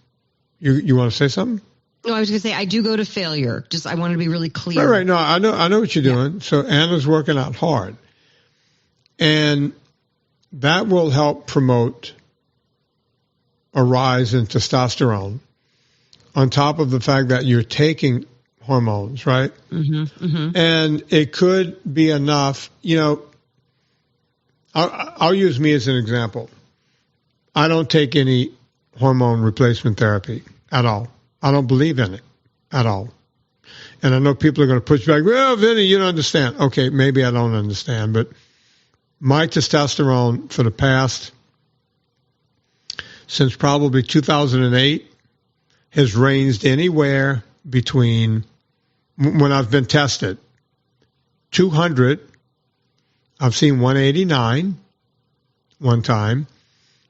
You want to say something? No, I was going to say I do go to failure. Just I want to be really clear. Right. No, I know what you're doing. So Anna's working out hard, and that will help promote a rise in testosterone. On top of the fact that you're taking hormones, right? And it could be enough. You know, I'll use me as an example. I don't take any hormone replacement therapy at all. I don't believe in it at all. And I know people are going to push back. Well, Vinny, you don't understand. Okay, maybe I don't understand, but my testosterone for the past, since probably 2008, has ranged anywhere between, when I've been tested, 200, I've seen 189 one time,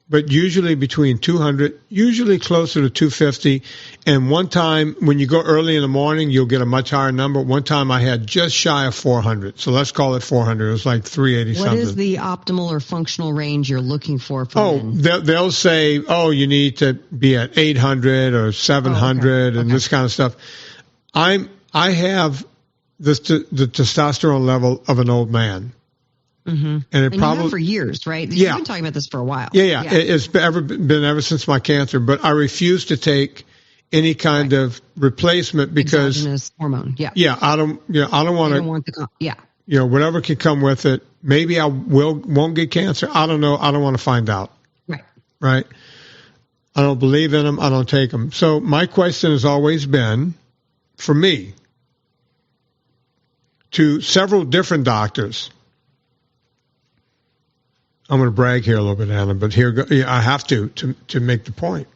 but usually between 200, usually closer to 250. And one time, when you go early in the morning, you'll get a much higher number. One time I had just shy of 400. So let's call it 400. It was like 380 something. What is the optimal or functional range you're looking for men? They'll say, you need to be at 800 or 700 and this kind of stuff. I have the testosterone level of an old man. And it probably you have for years, right? You've been talking about this for a while. Yeah. It's been ever since my cancer, but I refuse to take any kind of replacement because exogenous hormone. I don't want to. Whatever can come with it. Maybe I won't get cancer. I don't know. I don't want to find out. Right. I don't believe in them. I don't take them. So my question has always been, for me, to several different doctors. I'm going to brag here a little bit, Anna, but I have to make the point.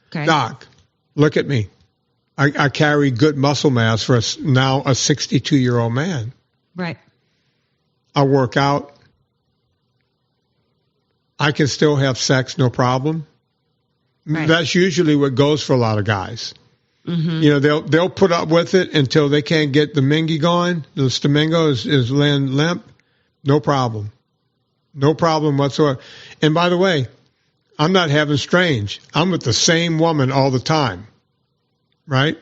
Okay. Doc, look at me. I carry good muscle mass for now a 62-year-old man. Right. I work out. I can still have sex, no problem. Right. That's usually what goes for a lot of guys. They'll put up with it until they can't get the mingy going. The stamingo is laying limp. No problem. No problem whatsoever. And by the way, I'm not having strange. I'm with the same woman all the time, right?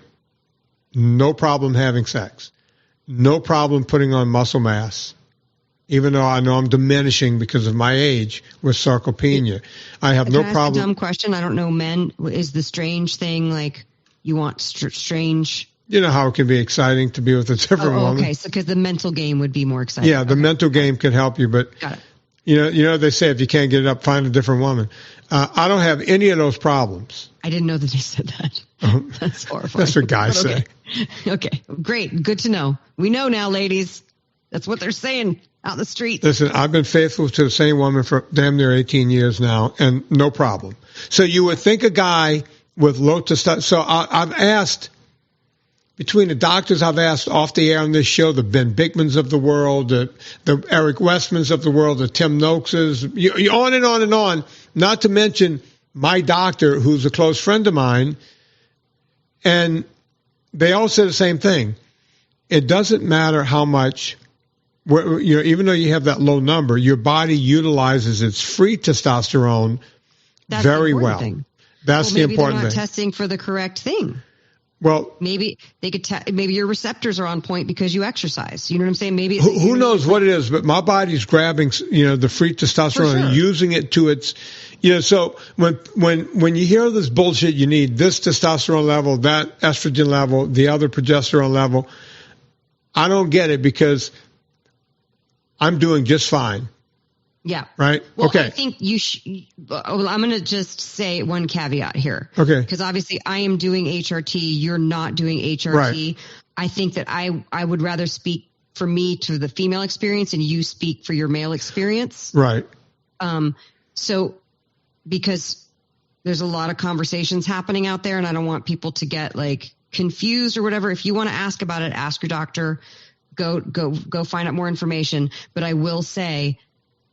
No problem having sex. No problem putting on muscle mass, even though I know I'm diminishing because of my age with sarcopenia. I have no problem. That's a dumb question. I don't know, men. Is the strange thing like you want strange? You know how it can be exciting to be with a different woman. Okay, so because the mental game would be more exciting. Yeah, the mental game could help you, but got it. You know, they say if you can't get it up, find a different woman. I don't have any of those problems. I didn't know that they said that. That's horrifying. That's what guys say. Okay, great. Good to know. We know now, ladies. That's what they're saying out in the streets. Listen, I've been faithful to the same woman for damn near 18 years now, and no problem. So you would think a guy with low testosterone. So I've asked, between the doctors I've asked off the air on this show, the Ben Bigmans of the world, the Eric Westmans of the world, the Tim Noaxes, on and on and on, not to mention my doctor, who's a close friend of mine, and they all say the same thing. It doesn't matter how much, even though you have that low number, your body utilizes its free testosterone very well. That's the important thing. Maybe they're not testing for the correct thing. Well, maybe they could. Maybe your receptors are on point because you exercise. You know what I'm saying? Maybe who knows what it is, but my body's grabbing, the free testosterone and using it to its, So when you hear this bullshit, you need this testosterone level, that estrogen level, the other progesterone level. I don't get it because I'm doing just fine. Yeah. Right? Well, Okay. I think I'm going to just say one caveat here. Okay. Because obviously I am doing HRT. You're not doing HRT. Right. I think that I would rather speak for me to the female experience and you speak for your male experience. Right. So because there's a lot of conversations happening out there and I don't want people to get like confused or whatever. If you want to ask about it, ask your doctor, go find out more information. But I will say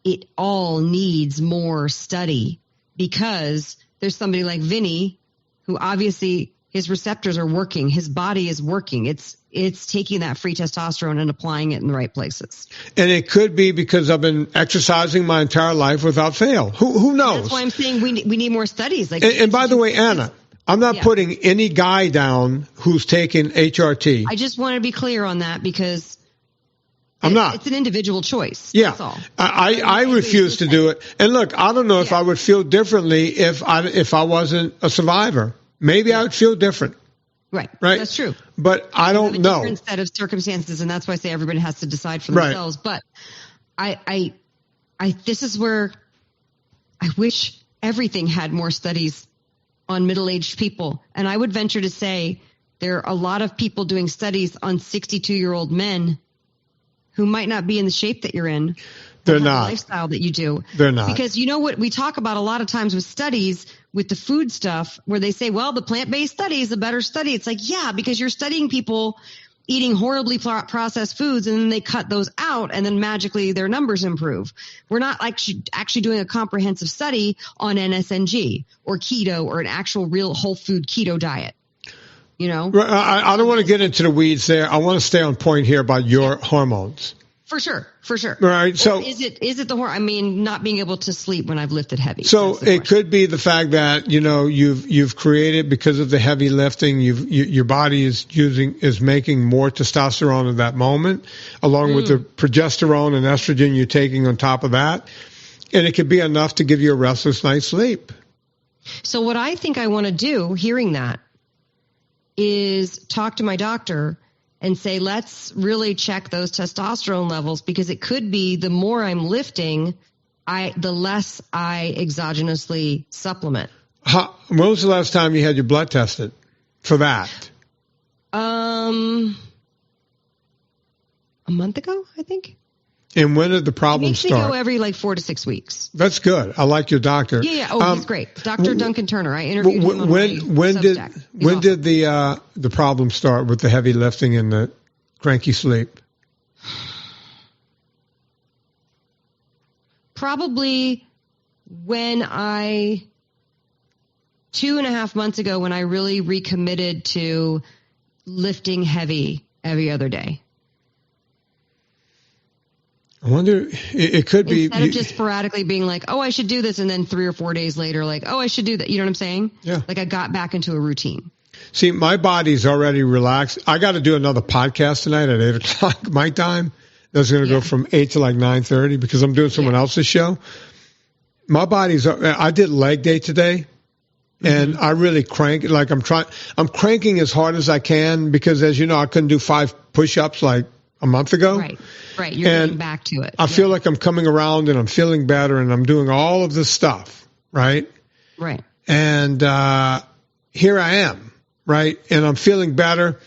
it all needs more study because there's somebody like Vinny who obviously his receptors are working. His body is working. It's taking that free testosterone and applying it in the right places. And it could be because I've been exercising my entire life without fail. Who knows? And that's why I'm saying we need more studies. Like, and by the way, Anna, I'm not putting any guy down who's taking HRT. I just want to be clear on that because I'm not. It's an individual choice. Yeah. That's all. I refuse to do it. And look, I don't know if I would feel differently if I wasn't a survivor. Maybe I would feel different. Right. That's true. But I don't know. Different set of circumstances, and that's why I say everybody has to decide for themselves. But I this is where I wish everything had more studies on middle-aged people. And I would venture to say there are a lot of people doing studies on 62-year-old men who might not be in the shape that you're in. They're not. not. The lifestyle that you do. They're not. Because you know what we talk about a lot of times with studies with the food stuff where they say, well, the plant-based study is a better study. It's like, yeah, because you're studying people eating horribly processed foods and then they cut those out and then magically their numbers improve. We're not actually doing a comprehensive study on NSNG or keto or an actual real whole food keto diet. You know, I don't want to get into the weeds there. I want to stay on point here about your hormones. For sure. Right. So is it the hormone? I mean, not being able to sleep when I've lifted heavy. So it could be the fact that, you know, you've created because of the heavy lifting, your body is making more testosterone at that moment, along with the progesterone and estrogen you're taking on top of that. And it could be enough to give you a restless night's sleep. So what I think I want to do, hearing that, is talk to my doctor and say, let's really check those testosterone levels because it could be the more I'm lifting, the less I exogenously supplement. When was the last time you had your blood tested for that? A month ago, I think. And when did the problem start? It makes me go every 4 to 6 weeks. That's good. I like your doctor. Yeah. Oh, he's great. Dr. Duncan Turner. I interviewed him on my Substack. When did the problem start with the heavy lifting and the cranky sleep? Probably when 2.5 months ago when I really recommitted to lifting heavy every other day. I wonder, it could be. Instead of just sporadically being like, oh, I should do this. And then 3 or 4 days later, like, oh, I should do that. You know what I'm saying? Yeah. Like I got back into a routine. See, my body's already relaxed. I got to do another podcast tonight at 8 o'clock my time. That's going to go from 8 to 9:30 because I'm doing someone else's show. My I did leg day today and I really crank. Like I'm cranking as hard as I can because as you know, I couldn't do 5 push-ups like a month ago. Right. You're getting back to it. I feel like I'm coming around and I'm feeling better and I'm doing all of this stuff. Right. And here I am. Right. And I'm feeling better.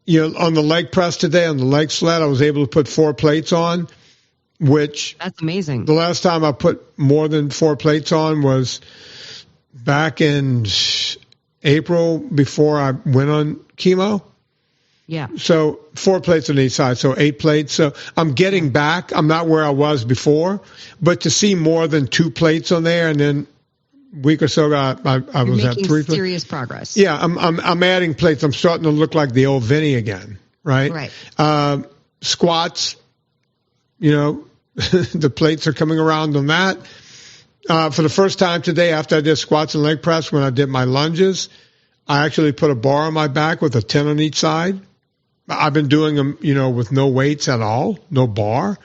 You know, on the leg press today, on the leg sled, I was able to put 4 plates on, which. That's amazing. The last time I put more than 4 plates on was back in April before I went on chemo. Yeah. So 4 plates on each side, so 8 plates. So I'm getting back. I'm not where I was before, but to see more than 2 plates on there, and then a week or so ago, I was at 3 plates. Serious progress. Yeah, I'm adding plates. I'm starting to look like the old Vinny again, right? Squats, you know, the plates are coming around on that. For the first time today, after I did squats and leg press, when I did my lunges, I actually put a bar on my back with a 10 on each side. I've been doing them, you know, with no weights at all, no bar.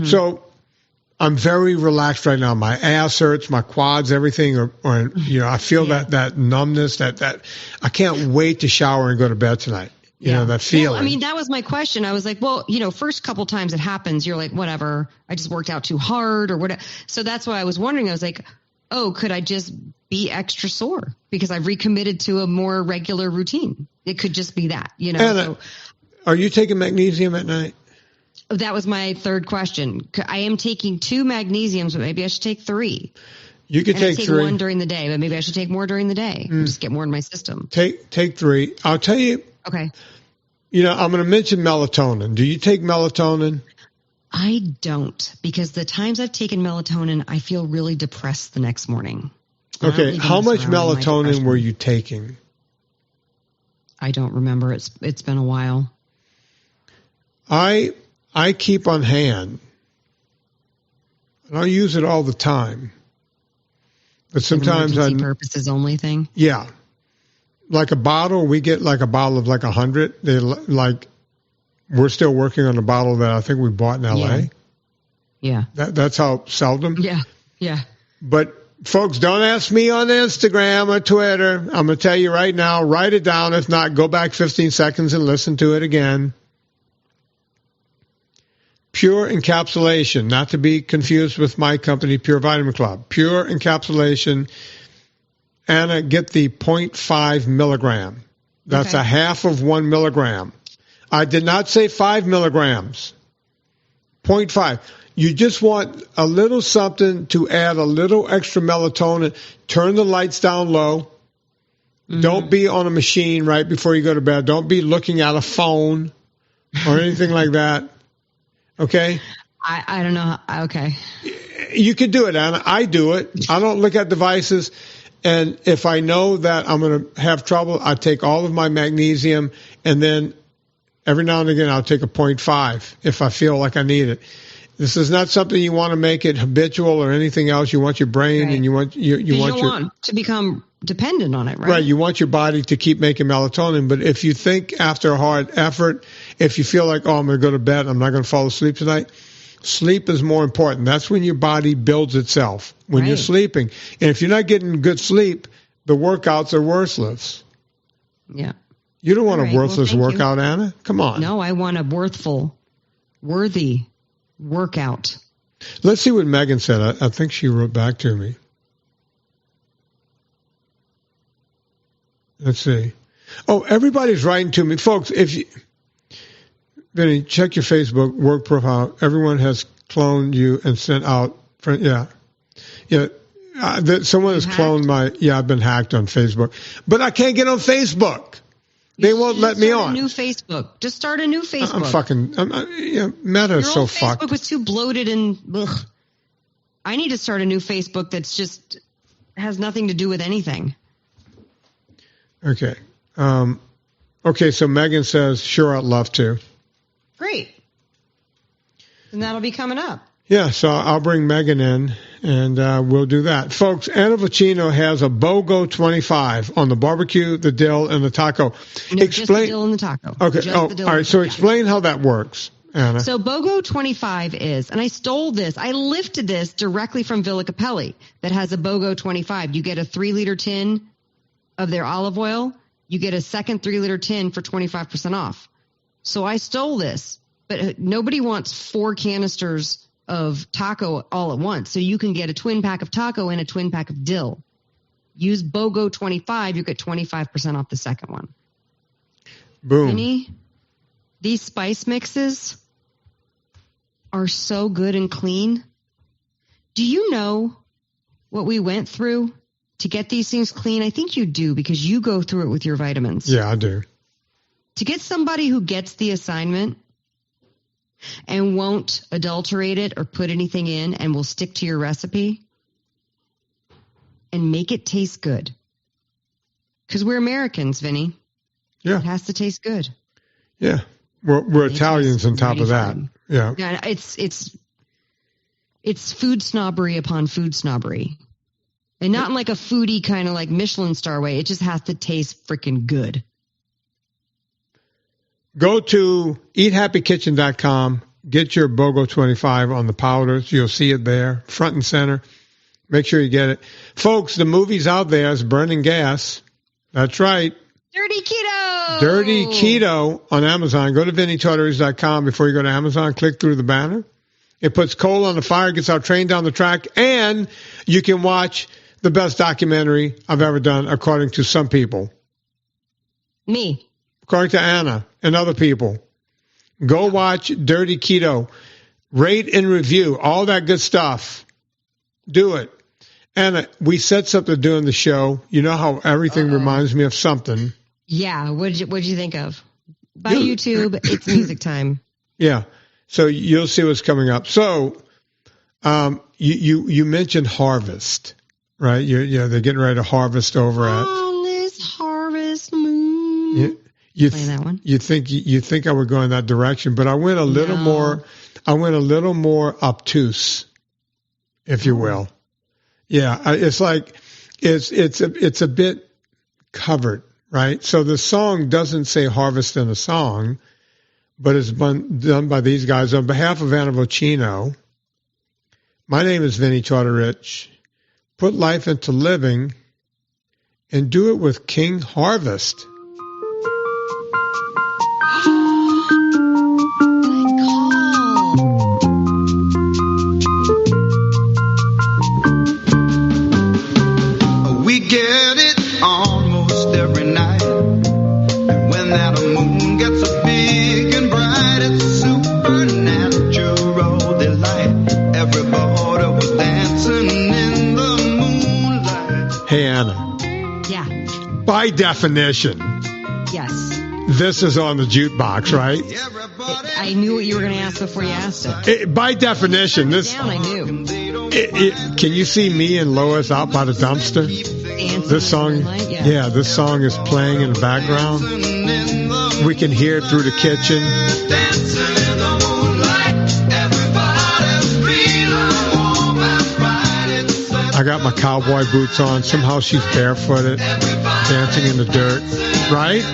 So I'm very relaxed right now. My ass hurts, my quads, everything are you know, I feel that numbness, that I can't wait to shower and go to bed tonight. You know, that feeling. Well, I mean, that was my question. I was like, well, first couple times it happens, you're like, whatever, I just worked out too hard or whatever. So that's why I was wondering. I was like, oh, could I just be extra sore because I've recommitted to a more regular routine? It could just be that, Anna, are you taking magnesium at night? That was my third question. I am taking 2 magnesiums, but maybe I should take 3. You could take 3. 1 during the day, but maybe I should take more during the day. Just get more in my system. Take 3. I'll tell you. Okay. I'm going to mention melatonin. Do you take melatonin? I don't, because the times I've taken melatonin, I feel really depressed the next morning. Okay. How much melatonin were you taking? I don't remember. It's been a while. I keep on hand. I don't use it all the time. But sometimes emergency purposes only thing. Yeah. Like a bottle, we get like a bottle of like 100. We're still working on a bottle that I think we bought in LA. Yeah. That's how seldom. Yeah. Yeah. But folks, don't ask me on Instagram or Twitter. I'm going to tell you right now, write it down. If not, go back 15 seconds and listen to it again. Pure encapsulation, not to be confused with my company, Pure Vitamin Club. Pure encapsulation. Anna, get the 0.5 milligram. That's a half of 1 milligram. I did not say 5 milligrams. 0.5. You just want a little something to add a little extra melatonin. Turn the lights down low. Mm-hmm. Don't be on a machine right before you go to bed. Don't be looking at a phone or anything like that. Okay? I don't know. Okay. You could do it, Anna. I do it. I don't look at devices. And if I know that I'm going to have trouble, I take all of my magnesium, and then every now and again I'll take a 0.5 if I feel like I need it. This is not something you want to make it habitual or anything else. You want your brain and you want to become dependent on it, right? Right. You want your body to keep making melatonin. But if you think after a hard effort, if you feel like, oh, I'm going to go to bed, I'm not going to fall asleep tonight, sleep is more important. That's when your body builds itself, when you're sleeping. And if you're not getting good sleep, the workouts are worthless. Yeah. You don't want a worthless workout, Anna. Come on. No, I want a worthy workout. Let's see what Megan said. I think she wrote back to me. Let's see. Oh, everybody's writing to me. Folks, Vinny, check your Facebook work profile. Everyone has cloned you and sent out. Yeah. Someone has cloned my. Yeah, I've been hacked on Facebook, but I can't get on Facebook. They won't let me on. Just start a new Facebook. Meta is so fucked. Facebook was too bloated and. Ugh. I need to start a new Facebook that's just has nothing to do with anything. Okay. Okay. So Megan says, "Sure, I'd love to." Great. And that'll be coming up. Yeah, so I'll bring Megan in, and we'll do that. Folks, Anna Vocino has a BOGO 25 on the barbecue, the dill, and the taco. No, just the dill and the taco. Okay, all right, so explain how that works, Anna. So BOGO 25 is, and I stole this, I lifted this directly from Villa Capelli that has a BOGO 25. You get a 3-liter tin of their olive oil. You get a second 3-liter tin for 25% off. So I stole this, but nobody wants 4 canisters of taco all at once. So you can get a twin pack of taco and a twin pack of dill. Use BOGO 25, you get 25% off the second one. Boom. Vinny, these spice mixes are so good and clean. Do you know what we went through to get these things clean? I think you do because you go through it with your vitamins. Yeah, I do. To get somebody who gets the assignment and won't adulterate it or put anything in and will stick to your recipe and make it taste good. Because we're Americans, Vinny. Yeah. It has to taste good. Yeah. We're Italians on top of that. Fine. Yeah. Yeah. It's food snobbery upon food snobbery. And not in like a foodie kind of like Michelin star way. It just has to taste freaking good. Go to eathappykitchen.com. Get your BOGO 25 on the powders. You'll see it there, front and center. Make sure you get it. Folks, the movie's out there. It's Burning Gas. That's right. Dirty Keto. Dirty Keto on Amazon. Go to VinnyTortorich.com before you go to Amazon. Click through the banner. It puts coal on the fire, gets our train down the track, and you can watch the best documentary I've ever done, according to some people. Me. According to Anna and other people. Go watch Dirty Keto. Rate and review. All that good stuff. Do it. Anna, we said something during the show. You know how everything reminds me of something. Yeah. What'd you think of? By YouTube, it's music time. Yeah. So you'll see what's coming up. So you mentioned harvest, right? They're getting ready to harvest over at On this harvest moon. You Play that one. You think I would go in that direction, but I went a little more. I went a little more obtuse, if you will. Yeah, it's like it's a bit covered, right? So the song doesn't say harvest in a song, but it's been done by these guys on behalf of Anna Vocino. My name is Vinny Tortorich. Put life into living, and do it with King Harvest. We get it almost every night. And when that moon gets so big and bright, it's a supernatural delight. Everybody was dancing in the moonlight. Hey, Anna. Yeah. By definition, Yes. this is on the jukebox, right? I knew what you were going to ask before you asked it. By definition, this. Down, I knew. Can you see me and Lois out by the dumpster? Dancing This song, in the moonlight? yeah, this song is playing in the background. We can hear it through the kitchen. Dancing in the moonlight. Everybody's feeling warm and bright. It's I got my cowboy boots on. Somehow she's barefooted, dancing in the dirt. Right?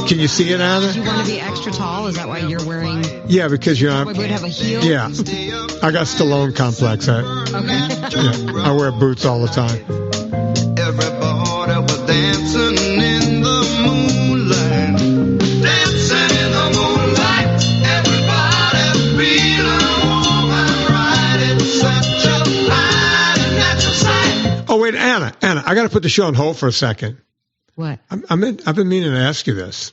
Can you see it, Anna? Do you want to be extra tall? Is that why you're wearing? Yeah, because you're Boy not. would have a heel. Yeah, I got Stallone complex. Okay. Yeah, I wear boots all the time. everybody was dancing in the moonlight. Dancing in the moonlight. Everybody's feeling warm and bright. It's such a fine and natural sight. Oh wait, Anna, I got to put the show on hold for a second. What? I've been meaning to ask you this.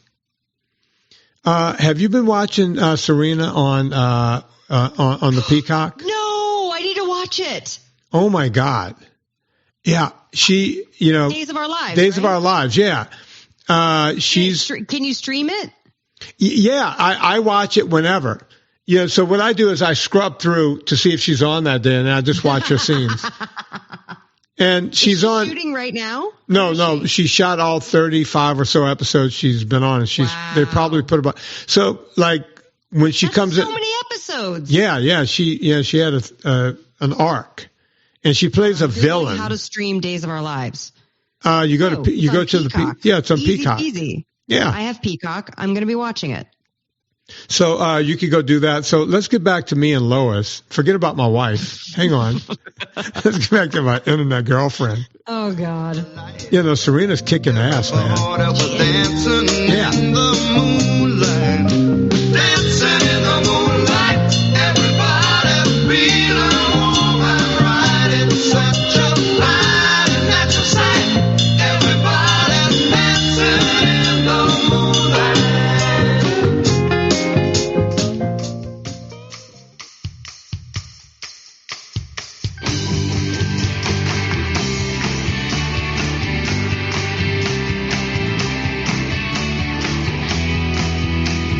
Have you been watching Serena on the Peacock? No, I need to watch it. Oh my God! Yeah, she, Days of Our Lives. Days of right? Our Lives. Yeah, she's Can you stream it? yeah. I watch it whenever. Yeah. So what I do is I scrub through to see if she's on that day, and I just watch her scenes. And she's on. Shooting right now? No, she shot all 35 or so episodes she's been on, and they probably put about. So like when she That's comes so in, many episodes. she had an arc, and she plays a villain. How to stream Days of Our Lives? You go to the Peacock. it's on Easy Peacock. Easy. Yeah. I have Peacock. I'm going to be watching it. So you could go do that. So let's get back to me and Lois. Forget about my wife. Hang on. Let's get back to my internet girlfriend. Oh God. Serena's kicking ass, man. Everybody was dancing Yeah. in the moonlight. Dancing in the moonlight. Everybody's feeling warm and bright. It's such a fine and natural sight. Everybody's dancing in the moonlight.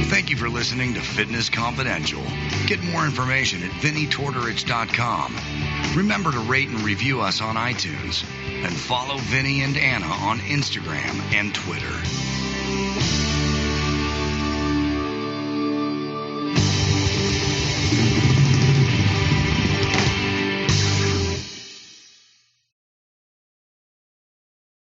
Thank you for listening to Fitness Confidential. Get more information at VinnyTortorich.com. Remember to rate and review us on iTunes. And follow Vinny and Anna on Instagram and Twitter.